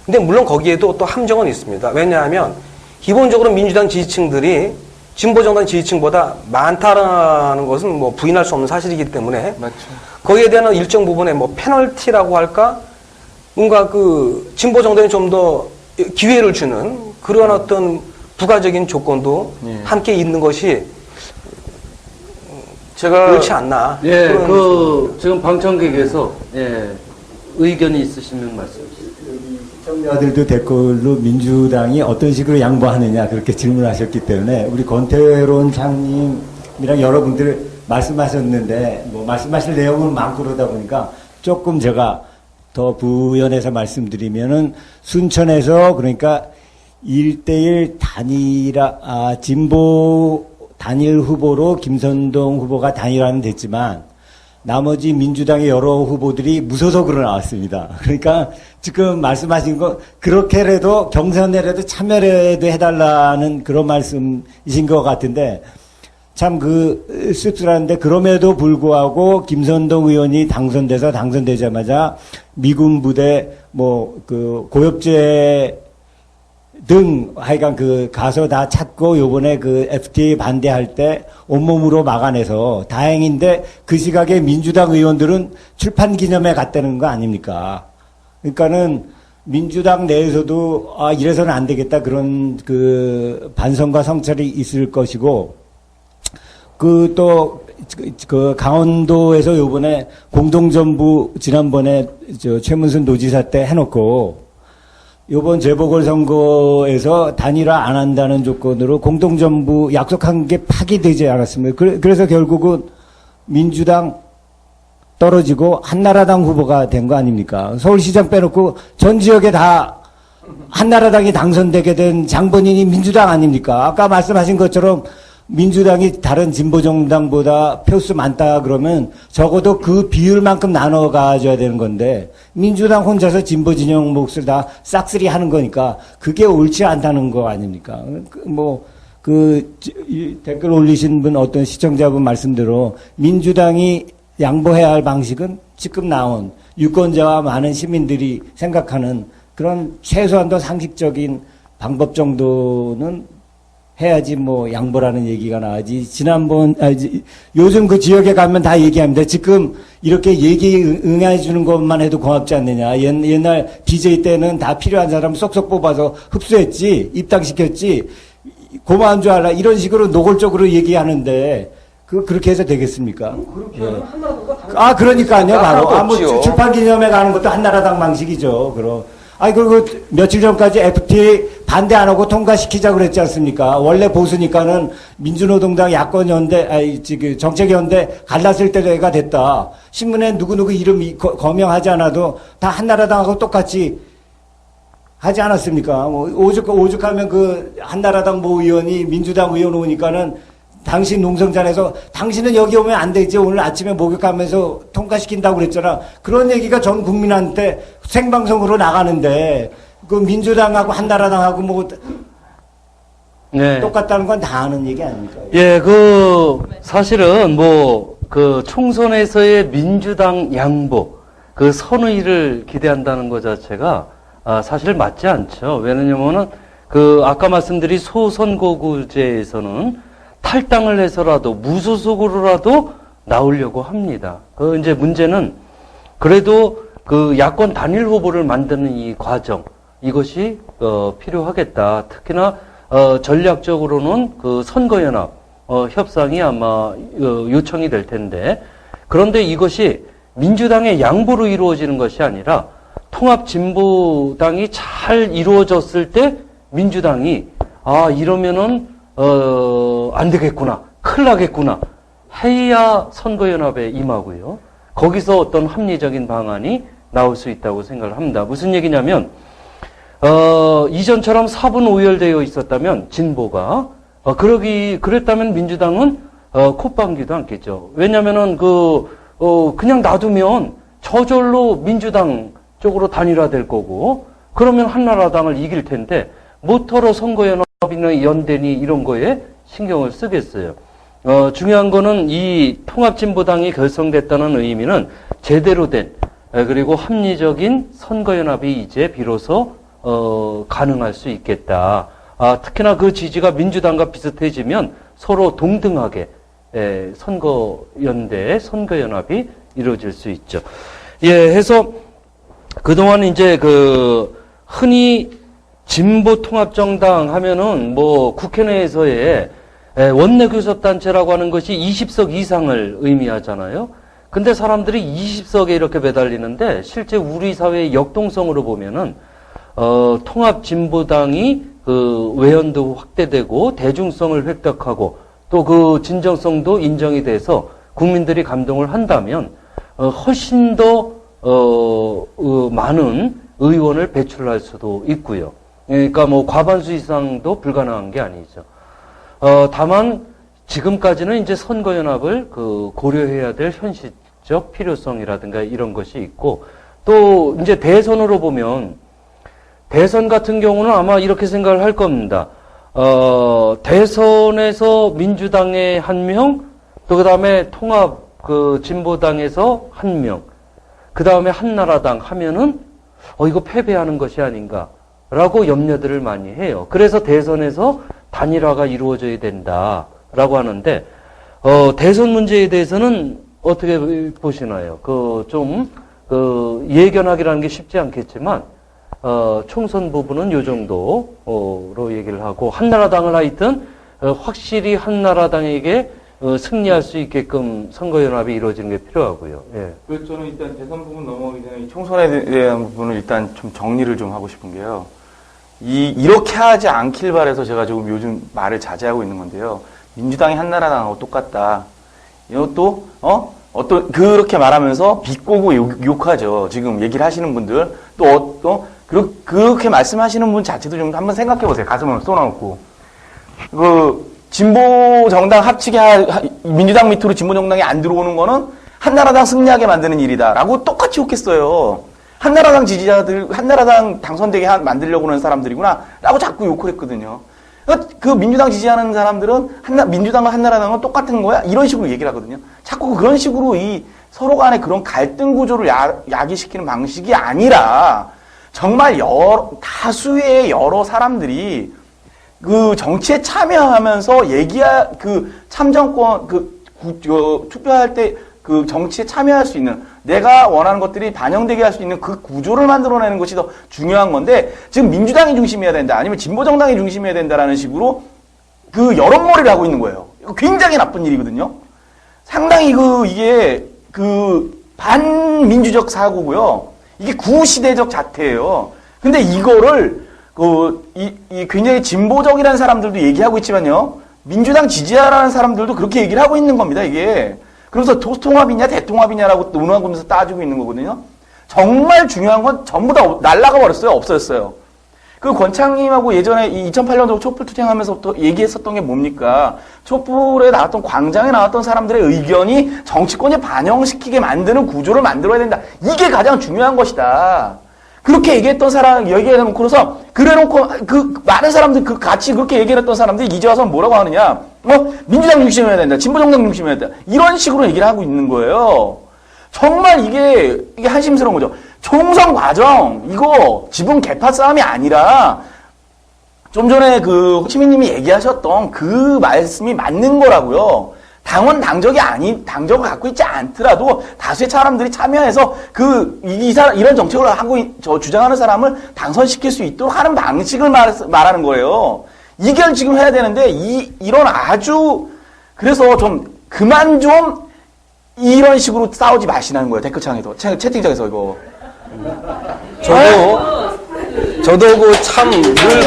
근데 물론 거기에도 또 함정은 있습니다. 왜냐하면 기본적으로 민주당 지지층들이 진보정당 지지층보다 많다라는 것은 뭐 부인할 수 없는 사실이기 때문에 맞죠. 거기에 대한 일정 부분의 뭐 페널티라고 할까 뭔가 진보정당이 좀 더 기회를 주는 그런 어떤 부가적인 조건도 함께 있는 것이 제가 그렇지 않나. 지금 방청객에서 의견이 있으시면 말씀해 주세요. 시청자들도 댓글로 민주당이 어떤 식으로 양보하느냐 그렇게 질문하셨기 때문에 우리 권태로운 장님이랑 여러분들 말씀하셨는데 뭐 말씀하실 내용은 많고 그러다 보니까 조금 제가 더 부연해서 말씀드리면은 순천에서 그러니까 1대1 진보 단일 후보로 김선동 후보가 단일화는 됐지만 나머지 민주당의 여러 후보들이 무소속으로 나왔습니다. 그러니까 지금 말씀하신 거 그렇게라도 경선에라도 참여라도 해달라는 그런 말씀이신 것 같은데 참 씁쓸한데 그럼에도 불구하고 김선동 의원이 당선되자마자 미군 부대 고엽제 등 하여간 가서 다 찾고 요번에 FTA 반대할 때 온몸으로 막아내서 다행인데 그 시각에 민주당 의원들은 출판 기념회 갔다는 거 아닙니까? 그러니까는 민주당 내에서도 이래서는 안 되겠다 그런 반성과 성찰이 있을 것이고 강원도에서 요번에 공동정부 지난번에 최문순 도지사 때 해놓고 요번 재보궐선거에서 단일화 안 한다는 조건으로 공동정부 약속한 게 파기되지 않았습니다. 그래서 결국은 민주당 떨어지고 한나라당 후보가 된 거 아닙니까? 서울시장 빼놓고 전 지역에 다 한나라당이 당선되게 된 장본인이 민주당 아닙니까? 아까 말씀하신 것처럼 민주당이 다른 진보정당보다 표수 많다 그러면 적어도 그 비율만큼 나눠 가져야 되는 건데 민주당 혼자서 진보 진영 몫을 다 싹쓸이 하는 거니까 그게 옳지 않다는 거 아닙니까? 댓글 올리신 분 어떤 시청자분 말씀대로 민주당이 양보해야 할 방식은 지금 나온 유권자와 많은 시민들이 생각하는 그런 최소한도 상식적인 방법 정도는 해야지 양보라는 얘기가 나오지. 요즘 그 지역에 가면 다 얘기합니다. 지금 이렇게 응해 주는 것만 해도 고맙지 않느냐. 옛날 DJ 때는 다 필요한 사람 쏙쏙 뽑아서 흡수했지, 입당시켰지, 고마운 줄 알아. 이런 식으로 노골적으로 얘기하는데, 그렇게 해서 되겠습니까? 그러니까요, 바로. 출판 기념회 가는 것도 한나라당 방식이죠, 그럼. 그리고 며칠 전까지 FTA 반대 안 하고 통과시키자고 그랬지 않습니까? 원래 보수니까는 민주노동당 야권연대, 정책연대 갈랐을 때가 됐다. 신문에 누구누구 이름 거명하지 않아도 다 한나라당하고 똑같이 하지 않았습니까? 오죽하면 한나라당 의원이 민주당 의원 오니까는 당신 농성장에서 당신은 여기 오면 안 되지. 오늘 아침에 목욕하면서 통과시킨다고 그랬잖아. 그런 얘기가 전 국민한테 생방송으로 나가는데 민주당하고 한나라당하고 네. 똑같다는 건 다 아는 얘기 아닙니까? 예, 사실은 총선에서의 민주당 양보, 선의를 기대한다는 것 자체가, 사실 맞지 않죠. 왜냐면은, 아까 말씀드린 소선거구제에서는 탈당을 해서라도, 무소속으로라도 나오려고 합니다. 이제 문제는, 그래도 야권 단일 후보를 만드는 이 과정, 이것이, 필요하겠다. 특히나, 전략적으로는 선거연합, 협상이 아마 요청이 될 텐데, 그런데 이것이 민주당의 양보로 이루어지는 것이 아니라 통합진보당이 잘 이루어졌을 때 민주당이 이러면은 안 되겠구나, 큰일 나겠구나 해야 선거연합에 임하고요. 거기서 어떤 합리적인 방안이 나올 수 있다고 생각을 합니다. 무슨 얘기냐면 이전처럼 4분 오열되어 있었다면 진보가 그랬다면 민주당은 콧방귀도 않겠죠. 왜냐면은 그냥 놔두면 저절로 민주당 쪽으로 단일화될 거고, 그러면 한나라당을 이길 텐데 뭐터러 선거연합이나 연대니 이런 거에 신경을 쓰겠어요. 중요한 거는 이 통합진보당이 결성됐다는 의미는 제대로 된 그리고 합리적인 선거연합이 이제 비로소 가능할 수 있겠다. 특히나 그 지지가 민주당과 비슷해지면 서로 동등하게 선거연합이 이루어질 수 있죠. 예, 해서 그동안 이제 흔히 진보통합정당 하면은 국회 내에서의 원내교섭단체라고 하는 것이 20석 이상을 의미하잖아요. 근데 사람들이 20석에 이렇게 매달리는데 실제 우리 사회의 역동성으로 보면은 통합진보당이 외연도 확대되고 대중성을 획득하고 또 진정성도 인정이 돼서 국민들이 감동을 한다면 훨씬 더 많은 의원을 배출할 수도 있고요. 그러니까 과반수 이상도 불가능한 게 아니죠. 다만 지금까지는 이제 선거연합을 고려해야 될 현실적 필요성이라든가 이런 것이 있고, 또 이제 대선으로 보면 대선 같은 경우는 아마 이렇게 생각을 할 겁니다. 대선에서 민주당의 1명, 또 그 다음에 통합 진보당에서 1명, 그 다음에 한나라당 하면은 이거 패배하는 것이 아닌가라고 염려들을 많이 해요. 그래서 대선에서 단일화가 이루어져야 된다라고 하는데, 대선 문제에 대해서는 어떻게 보시나요? 예견하기라는 게 쉽지 않겠지만, 총선 부분은 요 정도로 얘기를 하고, 한나라당을 하여튼, 확실히 한나라당에게 승리할 수 있게끔 선거연합이 이루어지는 게 필요하고요. 예. 그래서 저는 일단 대선 부분 넘어가기 전에 이 총선에 대한 부분을 일단 좀 정리를 좀 하고 싶은 게요. 이렇게 하지 않길 바라서 제가 지금 요즘 말을 자제하고 있는 건데요. 민주당이 한나라당하고 똑같다. 이것도, 그렇게 말하면서 비꼬고 욕하죠. 지금 얘기를 하시는 분들. 그렇게 말씀하시는 분 자체도 좀 한번 생각해 보세요. 가슴을 쏟아놓고. 진보 정당 합치게 민주당 밑으로 진보 정당이 안 들어오는 거는 한나라당 승리하게 만드는 일이다라고 똑같이 욕했어요. 한나라당 지지자들, 한나라당 당선되게 만들려고 하는 사람들이구나라고 자꾸 욕을 했거든요. 민주당 지지하는 사람들은 민주당과 한나라당은 똑같은 거야? 이런 식으로 얘기를 하거든요. 자꾸 그런 식으로 서로 간의 그런 갈등 구조를 야기시키는 방식이 아니라 정말 다수의 여러 사람들이 정치에 참여하면서 참정권, 투표할 때 정치에 참여할 수 있는, 내가 원하는 것들이 반영되게 할 수 있는 그 구조를 만들어내는 것이 더 중요한 건데, 지금 민주당이 중심이어야 된다, 아니면 진보정당이 중심이어야 된다라는 식으로 여론몰이를 하고 있는 거예요. 이거 굉장히 나쁜 일이거든요. 상당히 이게 반민주적 사고고요. 이게 구시대적 자태예요. 근데 이거를 굉장히 진보적이라는 사람들도 얘기하고 있지만요. 민주당 지지하라는 사람들도 그렇게 얘기를 하고 있는 겁니다, 이게. 그래서 통합이냐, 대통합이냐라고 논하면서 따지고 있는 거거든요. 정말 중요한 건 전부 다 날아가 버렸어요. 없어졌어요. 권창님하고 예전에 2008년도 촛불 투쟁하면서부터 얘기했었던 게 뭡니까? 촛불에 나왔던, 광장에 나왔던 사람들의 의견이 정치권에 반영시키게 만드는 구조를 만들어야 된다. 이게 가장 중요한 것이다. 그렇게 얘기해놓고서, 그래놓고, 많은 사람들 같이 그렇게 얘기했던 사람들이 이제 와서 뭐라고 하느냐. 민주당 중심해야 된다. 진보정당 중심해야 된다. 이런 식으로 얘기를 하고 있는 거예요. 정말 이게 한심스러운 거죠. 총선 과정, 이거 지분 개파 싸움이 아니라, 좀 전에 호치민님이 얘기하셨던 그 말씀이 맞는 거라고요. 당원 당적을 갖고 있지 않더라도 다수의 사람들이 참여해서 이런 정책을 주장하는 사람을 당선시킬 수 있도록 하는 방식을 말하는 거예요. 이걸 지금 해야 되는데, 이런 그래서 그만 이런 식으로 싸우지 마시라는 거예요. 댓글창에서, 채팅창에서 이거. 저도 참 늘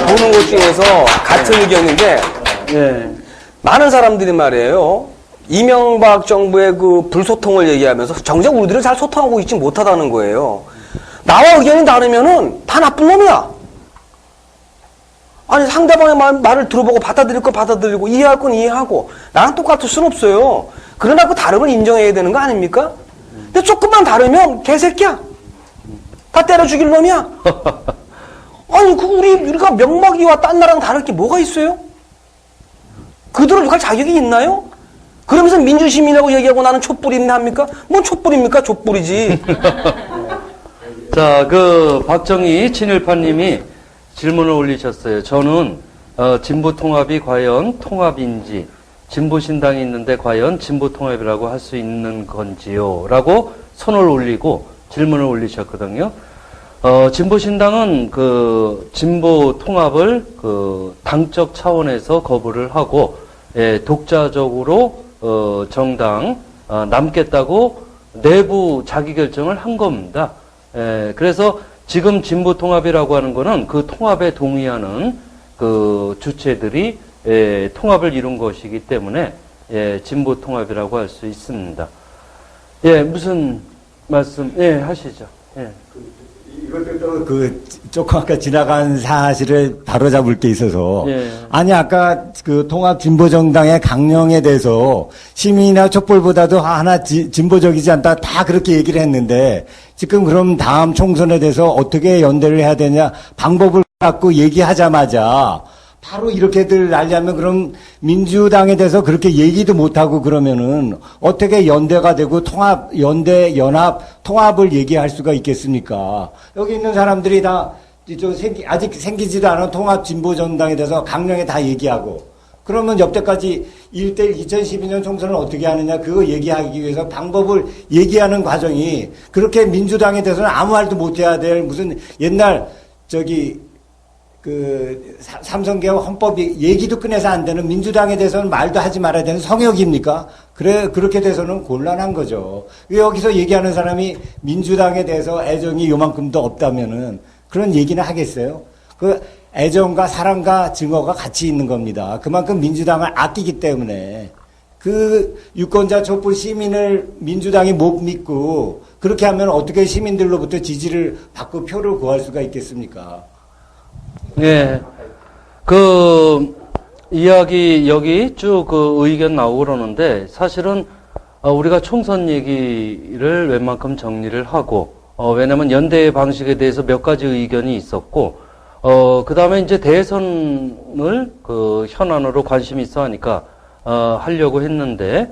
보는 것 중에서 같은 의견인데, 많은 사람들이 말이에요. 이명박 정부의 불소통을 얘기하면서 정작 우리들은 잘 소통하고 있지 못하다는 거예요. 나와 의견이 다르면은 다 나쁜 놈이야. 아니, 상대방의 말을 들어보고 받아들일 거 받아들이고 이해할 건 이해하고 나랑 똑같을 순 없어요. 그러나 그 다름을 인정해야 되는 거 아닙니까? 근데 조금만 다르면 개새끼야. 다 때려 죽일 놈이야. 아니, 우리가 명박이와 딴 나라랑 다를 게 뭐가 있어요? 그들을 욕할 자격이 있나요? 그러면서 민주시민이라고 얘기하고 나는 촛불인데 합니까? 뭔 촛불입니까? 촛불이지. 자, 박정희 친일파님이 질문을 올리셨어요. 저는, 진보통합이 과연 통합인지, 진보신당이 있는데 과연 진보통합이라고 할 수 있는 건지요? 라고 손을 올리고 질문을 올리셨거든요. 진보신당은 진보통합을 당적 차원에서 거부를 하고, 독자적으로, 정당, 남겠다고 내부 자기결정을 한 겁니다. 그래서 지금 진보통합이라고 하는 거는 그 통합에 동의하는 주체들이 통합을 이룬 것이기 때문에 진보통합이라고 할 수 있습니다. 무슨 말씀, 하시죠. 이것도 조금 아까 지나간 사실을 바로잡을 게 있어서. 아니, 아까 통합 진보정당의 강령에 대해서 시민이나 촛불보다도 하나 진보적이지 않다 다 그렇게 얘기를 했는데 지금 그럼 다음 총선에 대해서 어떻게 연대를 해야 되냐 방법을 갖고 얘기하자마자 바로 이렇게들 날리면 그럼 민주당에 대해서 그렇게 얘기도 못하고 그러면은 어떻게 연대가 되고 연합, 통합을 얘기할 수가 있겠습니까? 여기 있는 사람들이 다 아직 생기지도 않은 통합 진보정당에 대해서 강령에 다 얘기하고 그러면 여태까지 2012년 총선을 어떻게 하느냐 그거 얘기하기 위해서 방법을 얘기하는 과정이 그렇게 민주당에 대해서는 아무 말도 못해야 될 무슨 옛날 삼성개혁 헌법이 얘기도 꺼내서 안 되는 민주당에 대해서는 말도 하지 말아야 되는 성역입니까? 그렇게 돼서는 곤란한 거죠. 왜 여기서 얘기하는 사람이 민주당에 대해서 애정이 요만큼도 없다면은 그런 얘기는 하겠어요? 애정과 사랑과 증오가 같이 있는 겁니다. 그만큼 민주당을 아끼기 때문에 유권자 촛불 시민을 민주당이 못 믿고 그렇게 하면 어떻게 시민들로부터 지지를 받고 표를 구할 수가 있겠습니까? 이야기 여기 쭉 의견 나오고 그러는데 사실은 우리가 총선 얘기를 웬만큼 정리를 하고 왜냐면 연대 방식에 대해서 몇 가지 의견이 있었고 그 다음에 이제 대선을 현안으로 관심이 있어 하니까 하려고 했는데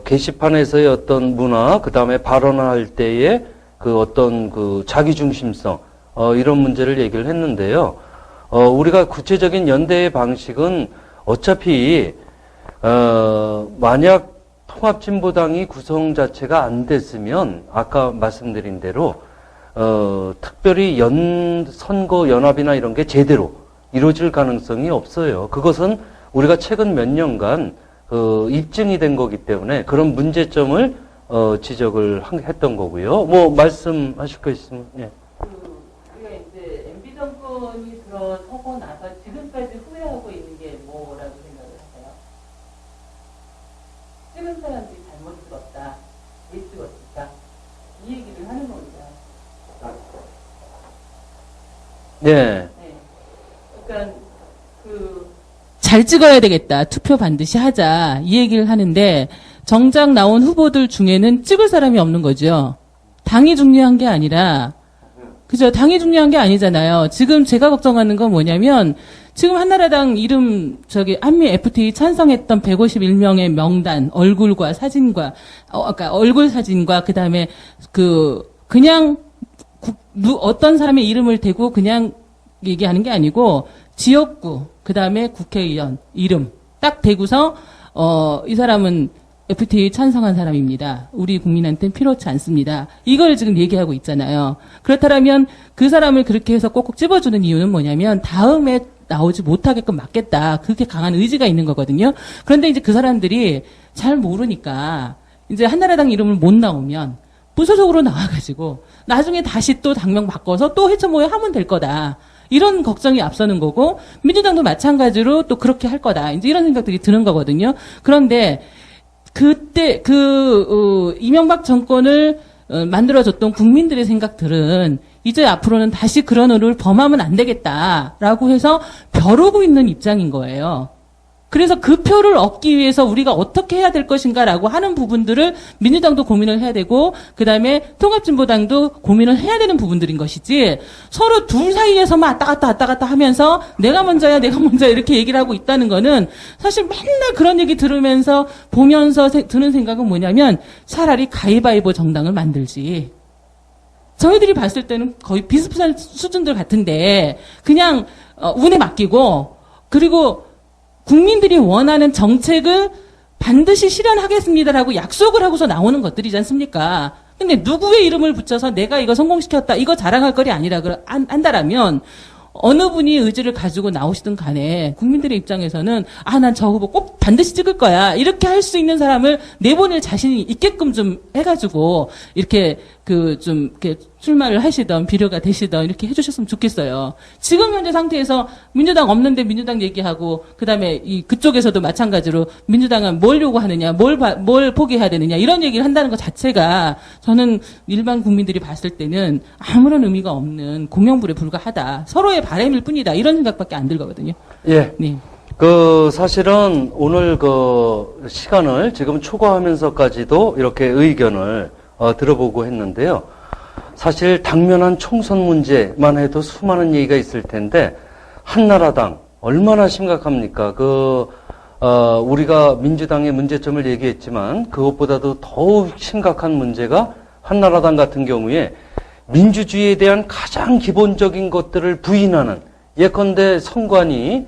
게시판에서의 어떤 문화 그 다음에 발언할 때의 어떤 자기중심성 이런 문제를 얘기를 했는데요. 우리가 구체적인 연대의 방식은 어차피, 만약 통합진보당이 구성 자체가 안 됐으면, 아까 말씀드린 대로, 특별히 선거 연합이나 이런 게 제대로 이루어질 가능성이 없어요. 그것은 우리가 최근 몇 년간, 입증이 된 거기 때문에 그런 문제점을, 지적을 했던 거고요. 말씀하실 거 있으면, 정권이 들어서고 나서 지금까지 후회하고 있는 게 뭐라고 생각을 하세요? 찍은 사람들이 잘못 찍었다, 왜 찍었을까? 이 얘기를 하는 겁니다. 그러니까 잘 찍어야 되겠다, 투표 반드시 하자 이 얘기를 하는데 정작 나온 후보들 중에는 찍을 사람이 없는 거죠. 당이 중요한 게 아니라 그죠? 당이 중요한 게 아니잖아요. 지금 제가 걱정하는 건 뭐냐면, 지금 한나라당 이름, 한미 FTA 찬성했던 151명의 명단, 얼굴과 사진과, 그러니까 얼굴 사진과, 그 다음에 그냥, 어떤 사람의 이름을 대고 그냥 얘기하는 게 아니고, 지역구, 그 다음에 국회의원, 이름, 딱 대고서, 이 사람은 FTA 찬성한 사람입니다. 우리 국민한테는 필요치 않습니다. 이걸 지금 얘기하고 있잖아요. 그렇다면 그 사람을 그렇게 해서 꼭꼭 집어주는 이유는 뭐냐면 다음에 나오지 못하게끔 막겠다. 그렇게 강한 의지가 있는 거거든요. 그런데 이제 그 사람들이 잘 모르니까 이제 한나라당 이름을 못 나오면 부수적으로 나와가지고 나중에 다시 또 당명 바꿔서 또 해처모여 하면 될 거다. 이런 걱정이 앞서는 거고 민주당도 마찬가지로 또 그렇게 할 거다. 이제 이런 생각들이 드는 거거든요. 그런데 그때 이명박 정권을 만들어줬던 국민들의 생각들은 이제 앞으로는 다시 그런 의를 범하면 안 되겠다라고 해서 벼르고 있는 입장인 거예요. 그래서 그 표를 얻기 위해서 우리가 어떻게 해야 될 것인가라고 하는 부분들을 민주당도 고민을 해야 되고 그다음에 통합진보당도 고민을 해야 되는 부분들인 것이지 서로 둘 사이에서만 왔다 갔다 하면서 내가 먼저야 이렇게 얘기를 하고 있다는 거는 사실 맨날 그런 얘기 들으면서 보면서 드는 생각은 뭐냐면 차라리 가위바위보 정당을 만들지. 저희들이 봤을 때는 거의 비슷한 수준들 같은데 그냥 운에 맡기고 그리고 국민들이 원하는 정책을 반드시 실현하겠습니다라고 약속을 하고서 나오는 것들이지 않습니까? 근데 누구의 이름을 붙여서 내가 이거 성공시켰다, 이거 자랑할 거리 아니라 한다라면 어느 분이 의지를 가지고 나오시든 간에 국민들의 입장에서는 난 저 후보 꼭 반드시 찍을 거야. 이렇게 할 수 있는 사람을 내보낼 자신이 있게끔 좀 해가지고 이렇게 이렇게 출마를 하시던 비료가 되시던 이렇게 해주셨으면 좋겠어요. 지금 현재 상태에서 민주당 없는데 민주당 얘기하고 그다음에 그쪽에서도 마찬가지로 민주당은 뭘 요구하느냐, 뭘 포기해야 되느냐 이런 얘기를 한다는 것 자체가 저는 일반 국민들이 봤을 때는 아무런 의미가 없는 공명불에 불과하다. 서로의 바람일 뿐이다. 이런 생각밖에 안 들거든요. 예. 네. 사실은 오늘 시간을 지금 초과하면서까지도 이렇게 의견을 들어보고 했는데요. 사실 당면한 총선 문제만 해도 수많은 얘기가 있을 텐데, 한나라당, 얼마나 심각합니까? 우리가 민주당의 문제점을 얘기했지만, 그것보다도 더욱 심각한 문제가 한나라당 같은 경우에 민주주의에 대한 가장 기본적인 것들을 부인하는, 예컨대 선관위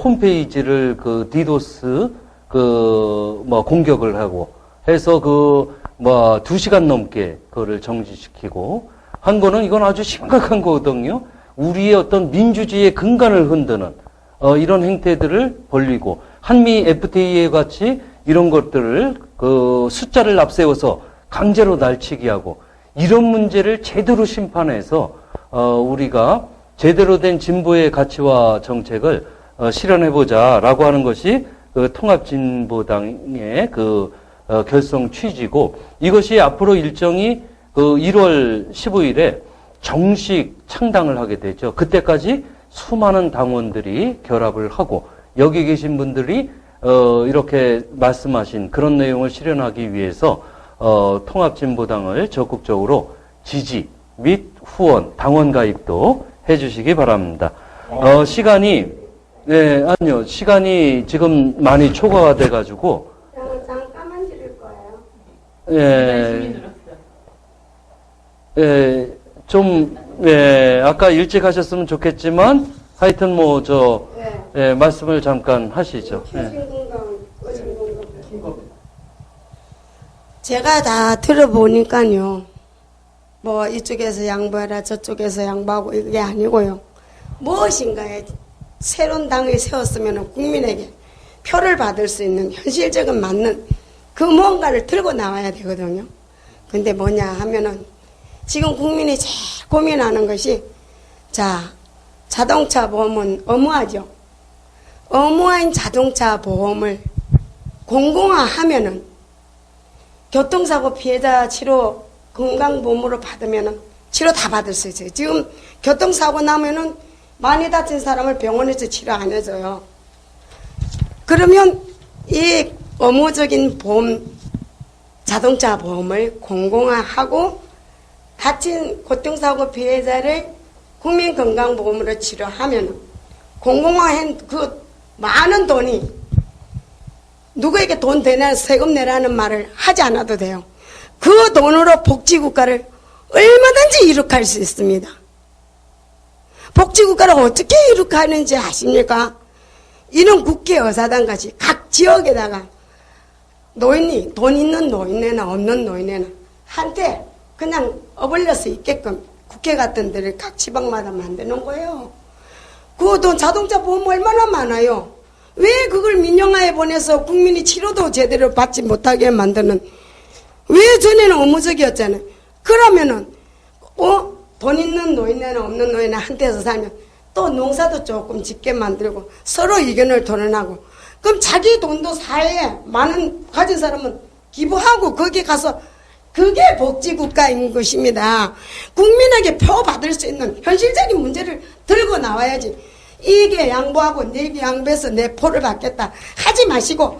홈페이지를 디도스 공격을 하고 해서 2시간 넘게 그거를 정지시키고 한 거는 이건 아주 심각한 거거든요. 우리의 어떤 민주주의의 근간을 흔드는 이런 행태들을 벌리고 한미 FTA에 같이 이런 것들을 숫자를 앞세워서 강제로 날치기 하고 이런 문제를 제대로 심판해서 우리가 제대로 된 진보의 가치와 정책을 실현해보자라고 하는 것이 통합진보당의 결성 취지고 이것이 앞으로 일정이 1월 15일에 정식 창당을 하게 되죠. 그때까지 수많은 당원들이 결합을 하고 여기 계신 분들이 이렇게 말씀하신 그런 내용을 실현하기 위해서 통합진보당을 적극적으로 지지 및 후원, 당원 가입도 해주시기 바랍니다. 시간이 지금 많이 초과가 돼가지고 잠깐만 드릴 거예요. 아까 일찍 하셨으면 좋겠지만 하여튼 말씀을 잠깐 하시죠. 제가 다 들어보니까요. 이쪽에서 양보해라 저쪽에서 양보하고 이게 아니고요. 무엇인가에 새로운 당을 세웠으면 국민에게 표를 받을 수 있는 현실적인 맞는 그 무언가를 들고 나와야 되거든요. 근데 뭐냐 하면은 지금 국민이 제일 고민하는 것이 자동차 보험은 의무화죠. 의무화인 자동차 보험을 공공화하면은 교통사고 피해자 치료 건강보험으로 받으면은 치료 다 받을 수 있어요. 지금 교통사고 나면은 많이 다친 사람을 병원에서 치료 안 해줘요. 그러면 이 의무적인 보험, 자동차 보험을 공공화하고 다친 교통사고 피해자를 국민건강보험으로 치료하면 공공화한 그 많은 돈이 누구에게 돈 내라 세금 내라는 말을 하지 않아도 돼요. 그 돈으로 복지국가를 얼마든지 이룩할 수 있습니다. 복지국가를 어떻게 이룩하는지 아십니까? 이런 국회의사당같이 각 지역에다가 노인이 돈 있는 노인네나 없는 노인네나 한테 그냥 어벌려서 있게끔 국회 같은 데를 각 지방마다 만드는 거예요. 그 돈 자동차 보험 얼마나 많아요. 왜 그걸 민영화에 보내서 국민이 치료도 제대로 받지 못하게 만드는, 왜 전에는 의무적이었잖아요. 그러면은 돈 있는 노인네나 없는 노인네 한테서 살면 또 농사도 조금 짓게 만들고 서로 의견을 토론하고, 그럼 자기 돈도 사회에 많은 가진 사람은 기부하고 거기 가서, 그게 복지국가인 것입니다. 국민에게 표 받을 수 있는 현실적인 문제를 들고 나와야지. 이게 양보하고 내게 양보해서 내 표를 받겠다 하지 마시고,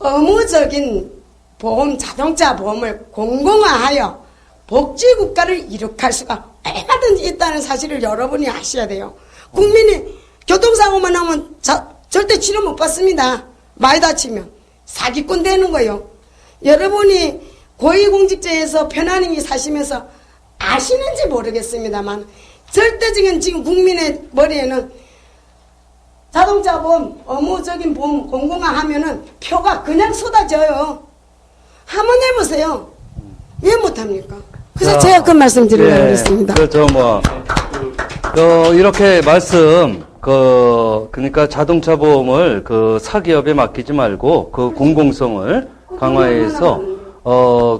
의무적인 보험, 자동차 보험을 공공화하여 복지국가를 이룩할 수가 얼마든지 있다는 사실을 여러분이 아셔야 돼요. 국민이 교통사고만 하면 절대 치료 못 받습니다. 말 다치면 사기꾼 되는 거예요. 여러분이 고위공직자에서 편안히 사시면서 아시는지 모르겠습니다만, 절대적인 지금 국민의 머리에는 자동차 보험, 의무적인 보험 공공화하면은 표가 그냥 쏟아져요. 한번 해보세요. 왜 못합니까? 그래서 제가 그 말씀 드리려고 했습니다. 이렇게 말씀, 그러니까 자동차 보험을 사기업에 맡기지 말고 공공성을 강화해서,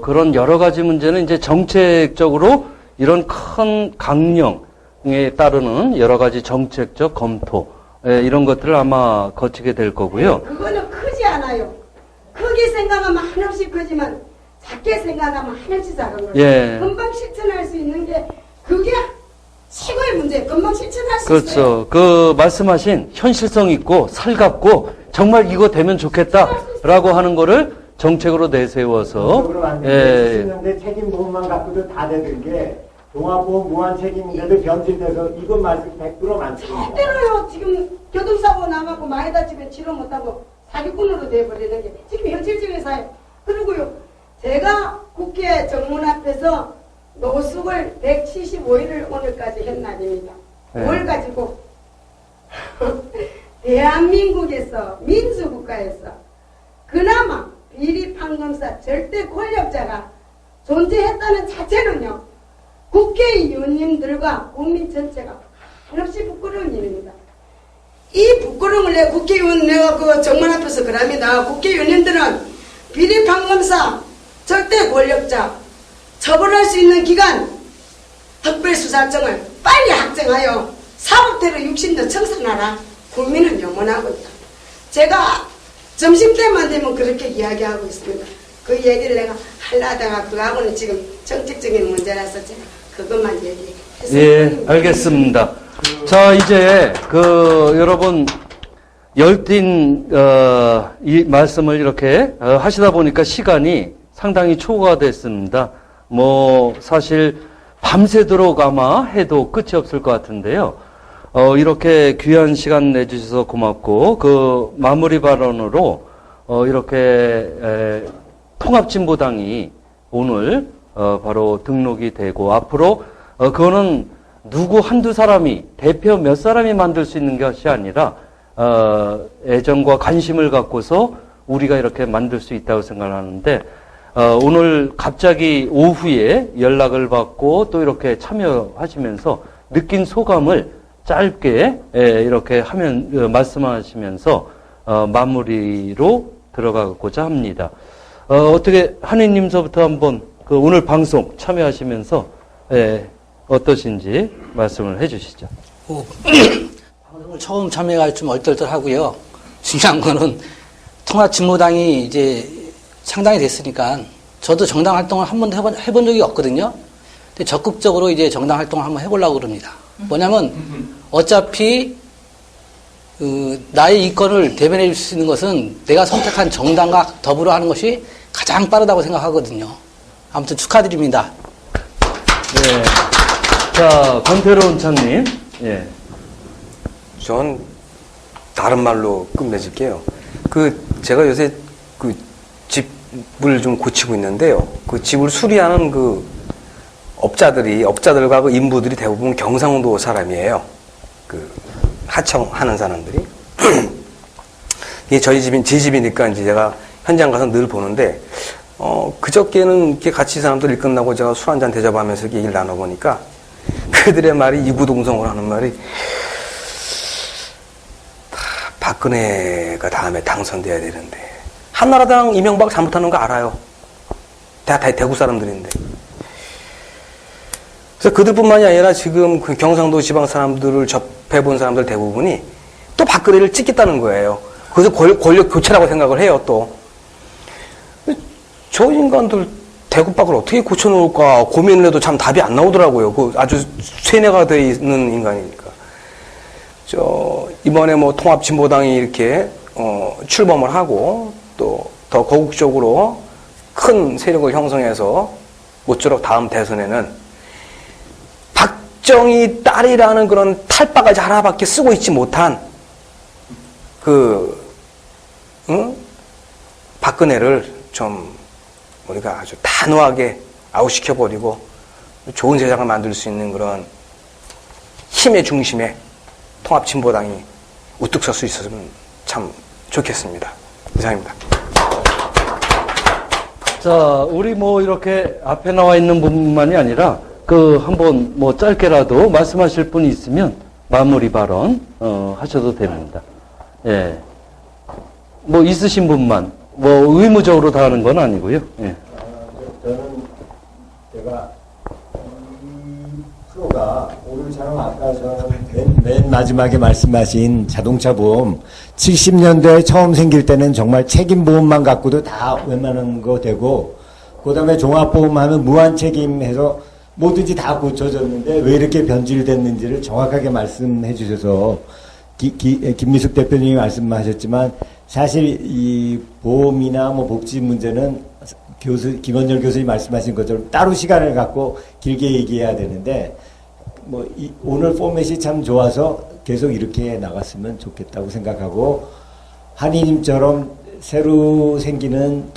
그런 여러 가지 문제는 이제 정책적으로 이런 큰 강령에 따르는 여러 가지 정책적 검토, 이런 것들을 아마 거치게 될 거고요. 그거는 크지 않아요. 크게 생각하면 한없이 크지만 작게 생각하면 한없이 작은 거예요. 예. 금방 실천할 수 있는 게 그게 최고의 문제예요. 금방 실천할 수 그렇죠. 있어요. 그 말씀하신 현실성 있고 살갑고 정말 이거 되면 좋겠다라고 하는 거를 정책으로 내세워서, 근데 책임보험만 갖고도 다 되는 게 종합보험 무한 책임인데도 변질돼서 이것 말씀 100% 많습니다. 절대로요. 지금 교통사고 나가고 많이 다치면 치료 못하고 사기꾼으로 돼버리는 게 지금 현실적인 사회. 그리고요, 제가 국회 정문 앞에서 노숙을 175일을 오늘까지 한 날입니다. 뭘 가지고 대한민국에서, 민주국가에서 그나마 비리 판검사 절대 권력자가 존재했다는 자체는요, 국회의원님들과 국민 전체가 한없이 부끄러운 일입니다. 이 부끄러움을 내 국회의원 내가 그 정문 앞에서 그럽니다. 국회의원님들은 비리 판검사 절대 권력자 처벌할 수 있는 기간 특별수사청을 빨리 확정하여 사법대로 60년 청산하라. 국민은 염원하고 있다. 제가 점심때만 되면 그렇게 이야기하고 있습니다. 그 얘기를 내가 하려다가 그거하고는 지금 정책적인 문제라서 제가 그것만 얘기했습니다. 예, 알겠습니다. 자, 이제 여러분 열띤 이 말씀을 이렇게 하시다 보니까 시간이 상당히 초과가 됐습니다. 사실 밤새도록 아마 해도 끝이 없을 것 같은데요. 이렇게 귀한 시간 내주셔서 고맙고, 마무리 발언으로, 이렇게, 통합진보당이 오늘, 바로 등록이 되고, 앞으로, 그거는 누구 한두 사람이, 대표 몇 사람이 만들 수 있는 것이 아니라, 애정과 관심을 갖고서 우리가 이렇게 만들 수 있다고 생각을 하는데, 오늘 갑자기 오후에 연락을 받고 또 이렇게 참여하시면서 느낀 소감을 짧게 이렇게 말씀하시면서 마무리로 들어가고자 합니다. 어떻게 한혜님서부터 한번 오늘 방송 참여하시면서 어떠신지 말씀을 해주시죠. 방송을 처음 참여가 좀 얼떨떨하고요. 중요한 거는 통합진보당이 이제 창당이 됐으니까 저도 정당 활동을 한 번도 해본 적이 없거든요. 근데 적극적으로 이제 정당 활동을 한번 해보려고 그럽니다. 뭐냐면 어차피 나의 이권을 대변해 줄 수 있는 것은 내가 선택한 정당과 더불어 하는 것이 가장 빠르다고 생각하거든요. 아무튼 축하드립니다. 예. 자, 권태로운 차님. 예. 전 다른 말로 끝맺을게요. 제가 요새 그 집을 좀 고치고 있는데요. 그 집을 수리하는 그 업자들과 그 인부들이 대부분 경상도 사람이에요. 그 하청하는 사람들이. 이게 제 집이니까 이제 제가 현장 가서 늘 보는데, 그저께는 이렇게 같이 사람들 일 끝나고 제가 술 한잔 대접하면서 이렇게 얘기를 나눠보니까 그들의 말이 이구동성으로 하는 말이 박근혜가 다음에 당선돼야 되는데 한나라당 이명박 잘못하는 거 알아요. 다 대구 사람들인데. 그래서 그들뿐만이 아니라 지금 그 경상도 지방 사람들을 접해본 사람들 대부분이 또 박근혜를 찍겠다는 거예요. 그래서 권력 교체라고 생각을 해요, 또. 저 인간들 대구박을 어떻게 고쳐놓을까 고민을 해도 참 답이 안 나오더라고요. 그 아주 쇠뇌가 되어 있는 인간이니까. 이번에 뭐 통합진보당이 이렇게, 출범을 하고 또 더 거국적으로 큰 세력을 형성해서 모쪼록 다음 대선에는 박정희 딸이라는 그런 탈바가지 하나밖에 쓰고 있지 못한 박근혜를 좀 우리가 아주 단호하게 아웃시켜버리고 좋은 세상을 만들 수 있는 그런 힘의 중심에 통합진보당이 우뚝 설 수 있었으면 참 좋겠습니다. 이상입니다. 자, 우리 뭐 이렇게 앞에 나와 있는 분만이 아니라 한번 뭐 짧게라도 말씀하실 분이 있으면 마무리 발언 하셔도 됩니다. 예. 뭐 있으신 분만 뭐 의무적으로 다 하는 건 아니고요. 예. 저는 제가 이 프로가 오늘처럼 아까 맨 마지막에 말씀하신 자동차 보험 70년대에 처음 생길 때는 정말 책임보험만 갖고도 다 웬만한 거 되고 그다음에 종합보험 하면 무한 책임해서 뭐든지 다 고쳐졌는데 왜 이렇게 변질됐는지를 정확하게 말씀해 주셔서 김미숙 대표님이 말씀하셨지만 사실 이 보험이나 뭐 복지 문제는 김원열 교수님 말씀하신 것처럼 따로 시간을 갖고 길게 얘기해야 되는데 오늘 포맷이 참 좋아서 계속 이렇게 나갔으면 좋겠다고 생각하고 한이님처럼 새로 생기는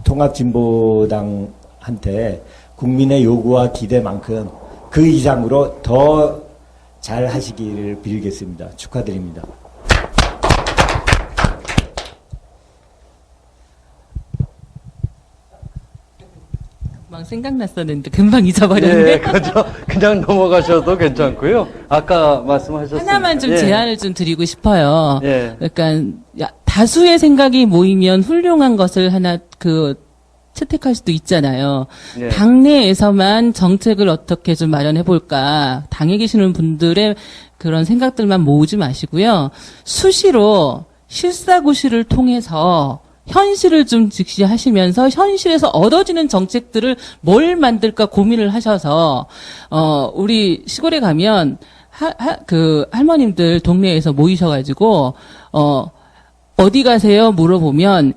통합진보당한테 국민의 요구와 기대만큼 그 이상으로 더 잘 하시기를 빌겠습니다. 축하드립니다. 막 생각났었는데 금방 잊어버렸네. 예, 그냥 넘어가셔도 괜찮고요. 아까 말씀하셨습니다. 하나만 좀 예. 제안을 좀 드리고 싶어요. 예. 그러니까 다수의 생각이 모이면 훌륭한 것을 하나 채택할 수도 있잖아요. 예. 당내에서만 정책을 어떻게 좀 마련해 볼까. 당에 계시는 분들의 그런 생각들만 모으지 마시고요. 수시로 실사구시를 통해서 현실을 좀 직시하시면서 현실에서 얻어지는 정책들을 뭘 만들까 고민을 하셔서 우리 시골에 가면 할머님들 동네에서 모이셔가지고 어디 가세요? 물어보면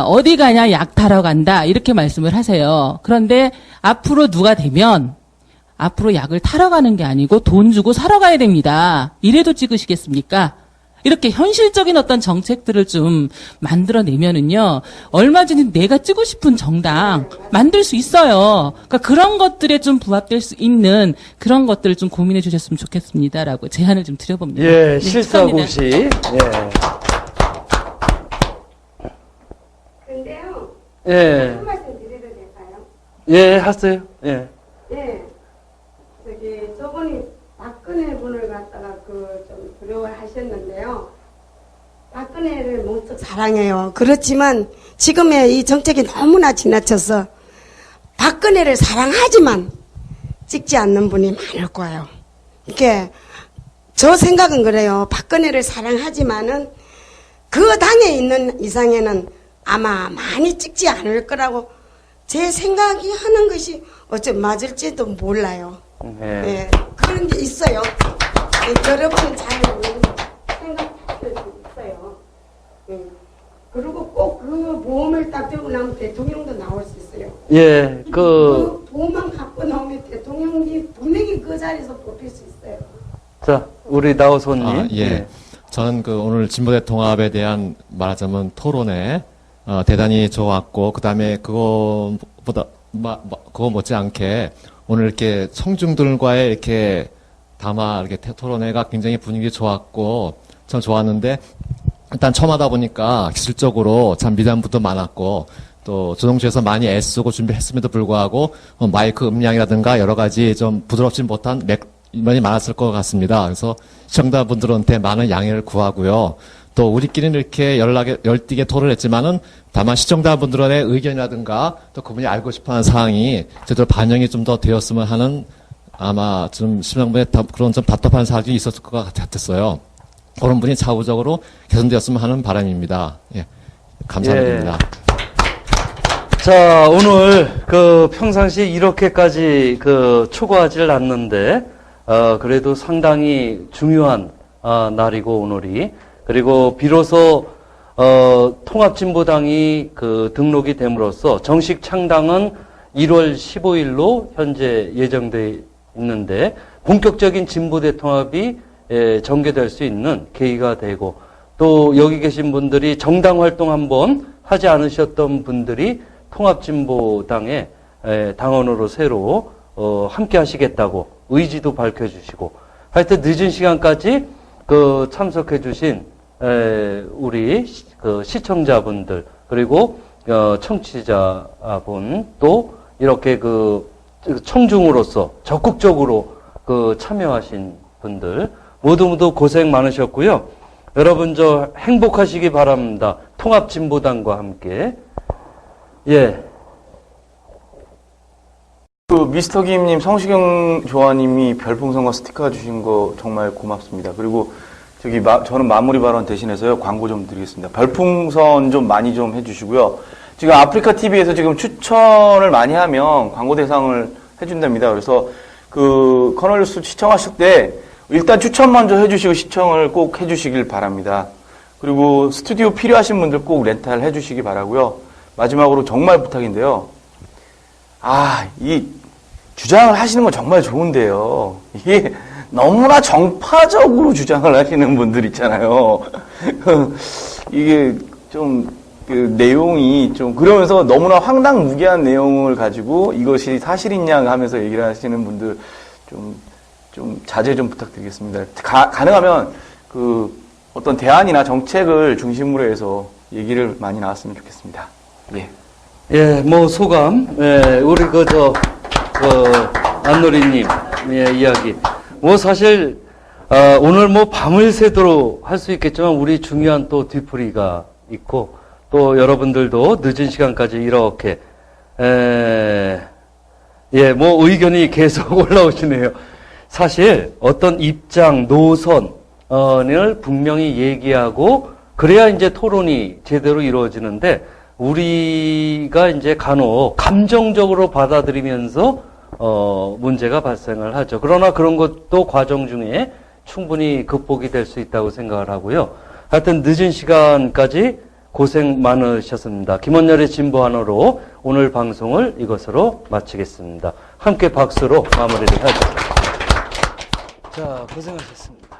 어디 가냐? 약 타러 간다. 이렇게 말씀을 하세요. 그런데 앞으로 누가 되면 앞으로 약을 타러 가는 게 아니고 돈 주고 사러 가야 됩니다. 이래도 찍으시겠습니까? 이렇게 현실적인 어떤 정책들을 좀 만들어내면은요, 얼마 전에 내가 찍고 싶은 정당 만들 수 있어요. 그러니까 그런 것들에 좀 부합될 수 있는 그런 것들을 좀 고민해 주셨으면 좋겠습니다라고 제안을 좀 드려봅니다. 예, 네, 실사고시. 축하합니다. 예. 근데요, 예. 한 말씀 드려도 될까요? 예, 하세요. 예. 예, 저분이 박근혜 분을 갖다가 좀 두려워하셨는데요. 박근혜를 무척 사랑해요. 그렇지만 지금의 이 정책이 너무나 지나쳐서 박근혜를 사랑하지만 찍지 않는 분이 많을 거예요. 이게 저 생각은 그래요. 박근혜를 사랑하지만은 그 당에 있는 이상에는 아마 많이 찍지 않을 거라고 제 생각이 하는 것이 어쩜 맞을지도 몰라요. 예, 그런 게 있어요. 여러분 잘 생각할 수 있어요. 그리고 꼭 그 보험을 딱 들고 나면 대통령도 나올 수 있어요. 예, 그 돈만 갖고 나오면 대통령이 분명히 그 자리에서 뽑힐 수 있어요. 자, 우리 나호선님. 아, 예. 네. 저는 그 오늘 진보대 통합에 대한 말하자면 토론에 대단히 좋았고, 그 다음에 그거보다, 그거 못지않게 오늘 이렇게 청중들과의 이렇게 이렇게 토론회가 굉장히 분위기 좋았고, 참 좋았는데, 일단 처음 하다 보니까 기술적으로 참 미담부터 많았고, 또 조정주에서 많이 애쓰고 준비했음에도 불구하고 마이크 음량이라든가 여러 가지 좀 부드럽지 못한 면이 많았을 것 같습니다. 그래서 시청자분들한테 많은 양해를 구하고요. 또 우리끼리는 이렇게 열띠게 토론했지만은 다만 시청자분들의 의견이라든가 또 그분이 알고 싶어하는 사항이 제대로 반영이 좀 더 되었으면 하는 아마 좀 심상분의 그런 좀 답답한 사항이 있었을 것 같았어요. 그런 분이 차후적으로 개선되었으면 하는 바람입니다. 예, 감사드립니다. 예. 자, 오늘 평상시 이렇게까지 초과하지를 않는데 그래도 상당히 중요한 날이고 오늘이, 그리고 비로소 통합진보당이 등록이 됨으로써 정식 창당은 1월 15일로 현재 예정돼 있는데 본격적인 진보대 통합이 전개될 수 있는 계기가 되고, 또 여기 계신 분들이 정당 활동 한번 하지 않으셨던 분들이 통합진보당의 당원으로 새로 함께 하시겠다고 의지도 밝혀주시고, 하여튼 늦은 시간까지 참석해 주신 우리 시청자분들, 그리고 청취자분, 또 이렇게 청중으로서 적극적으로 참여하신 분들 모두 고생 많으셨고요. 여러분 행복하시기 바랍니다. 통합진보당과 함께. 예. 미스터 김님, 성시경 조아님이 별풍선과 스티커 주신 거 정말 고맙습니다. 그리고 저는 마무리 발언 대신해서요, 광고 좀 드리겠습니다. 별풍선 좀 많이 좀 해주시고요. 지금 아프리카 TV에서 지금 추천을 많이 하면 광고 대상을 해준답니다. 그래서 커널뉴스 시청하실 때 일단 추천 먼저 해주시고 시청을 꼭 해주시길 바랍니다. 그리고 스튜디오 필요하신 분들 꼭 렌탈 해주시기 바라고요. 마지막으로 정말 부탁인데요. 이 주장을 하시는 건 정말 좋은데요. 이게 너무나 정파적으로 주장을 하시는 분들 있잖아요. 이게 좀 내용이 좀 그러면서 너무나 황당무계한 내용을 가지고 이것이 사실이냐 하면서 얘기를 하시는 분들 좀 자제 좀 부탁드리겠습니다. 가능하면 어떤 대안이나 정책을 중심으로 해서 얘기를 많이 나왔으면 좋겠습니다. 예. 예, 소감. 예, 우리 안노리님, 예, 이야기. 사실, 오늘 밤을 새도록 할 수 있겠지만, 우리 중요한 또 뒤풀이가 있고, 또 여러분들도 늦은 시간까지 이렇게, 의견이 계속 올라오시네요. 사실, 어떤 입장, 노선을 분명히 얘기하고, 그래야 이제 토론이 제대로 이루어지는데, 우리가 이제 간혹 감정적으로 받아들이면서 문제가 발생을 하죠. 그러나 그런 것도 과정 중에 충분히 극복이 될 수 있다고 생각을 하고요. 하여튼 늦은 시간까지 고생 많으셨습니다. 김원열의 진보한어로 오늘 방송을 이것으로 마치겠습니다. 함께 박수로 마무리를 하죠. 자, 고생하셨습니다.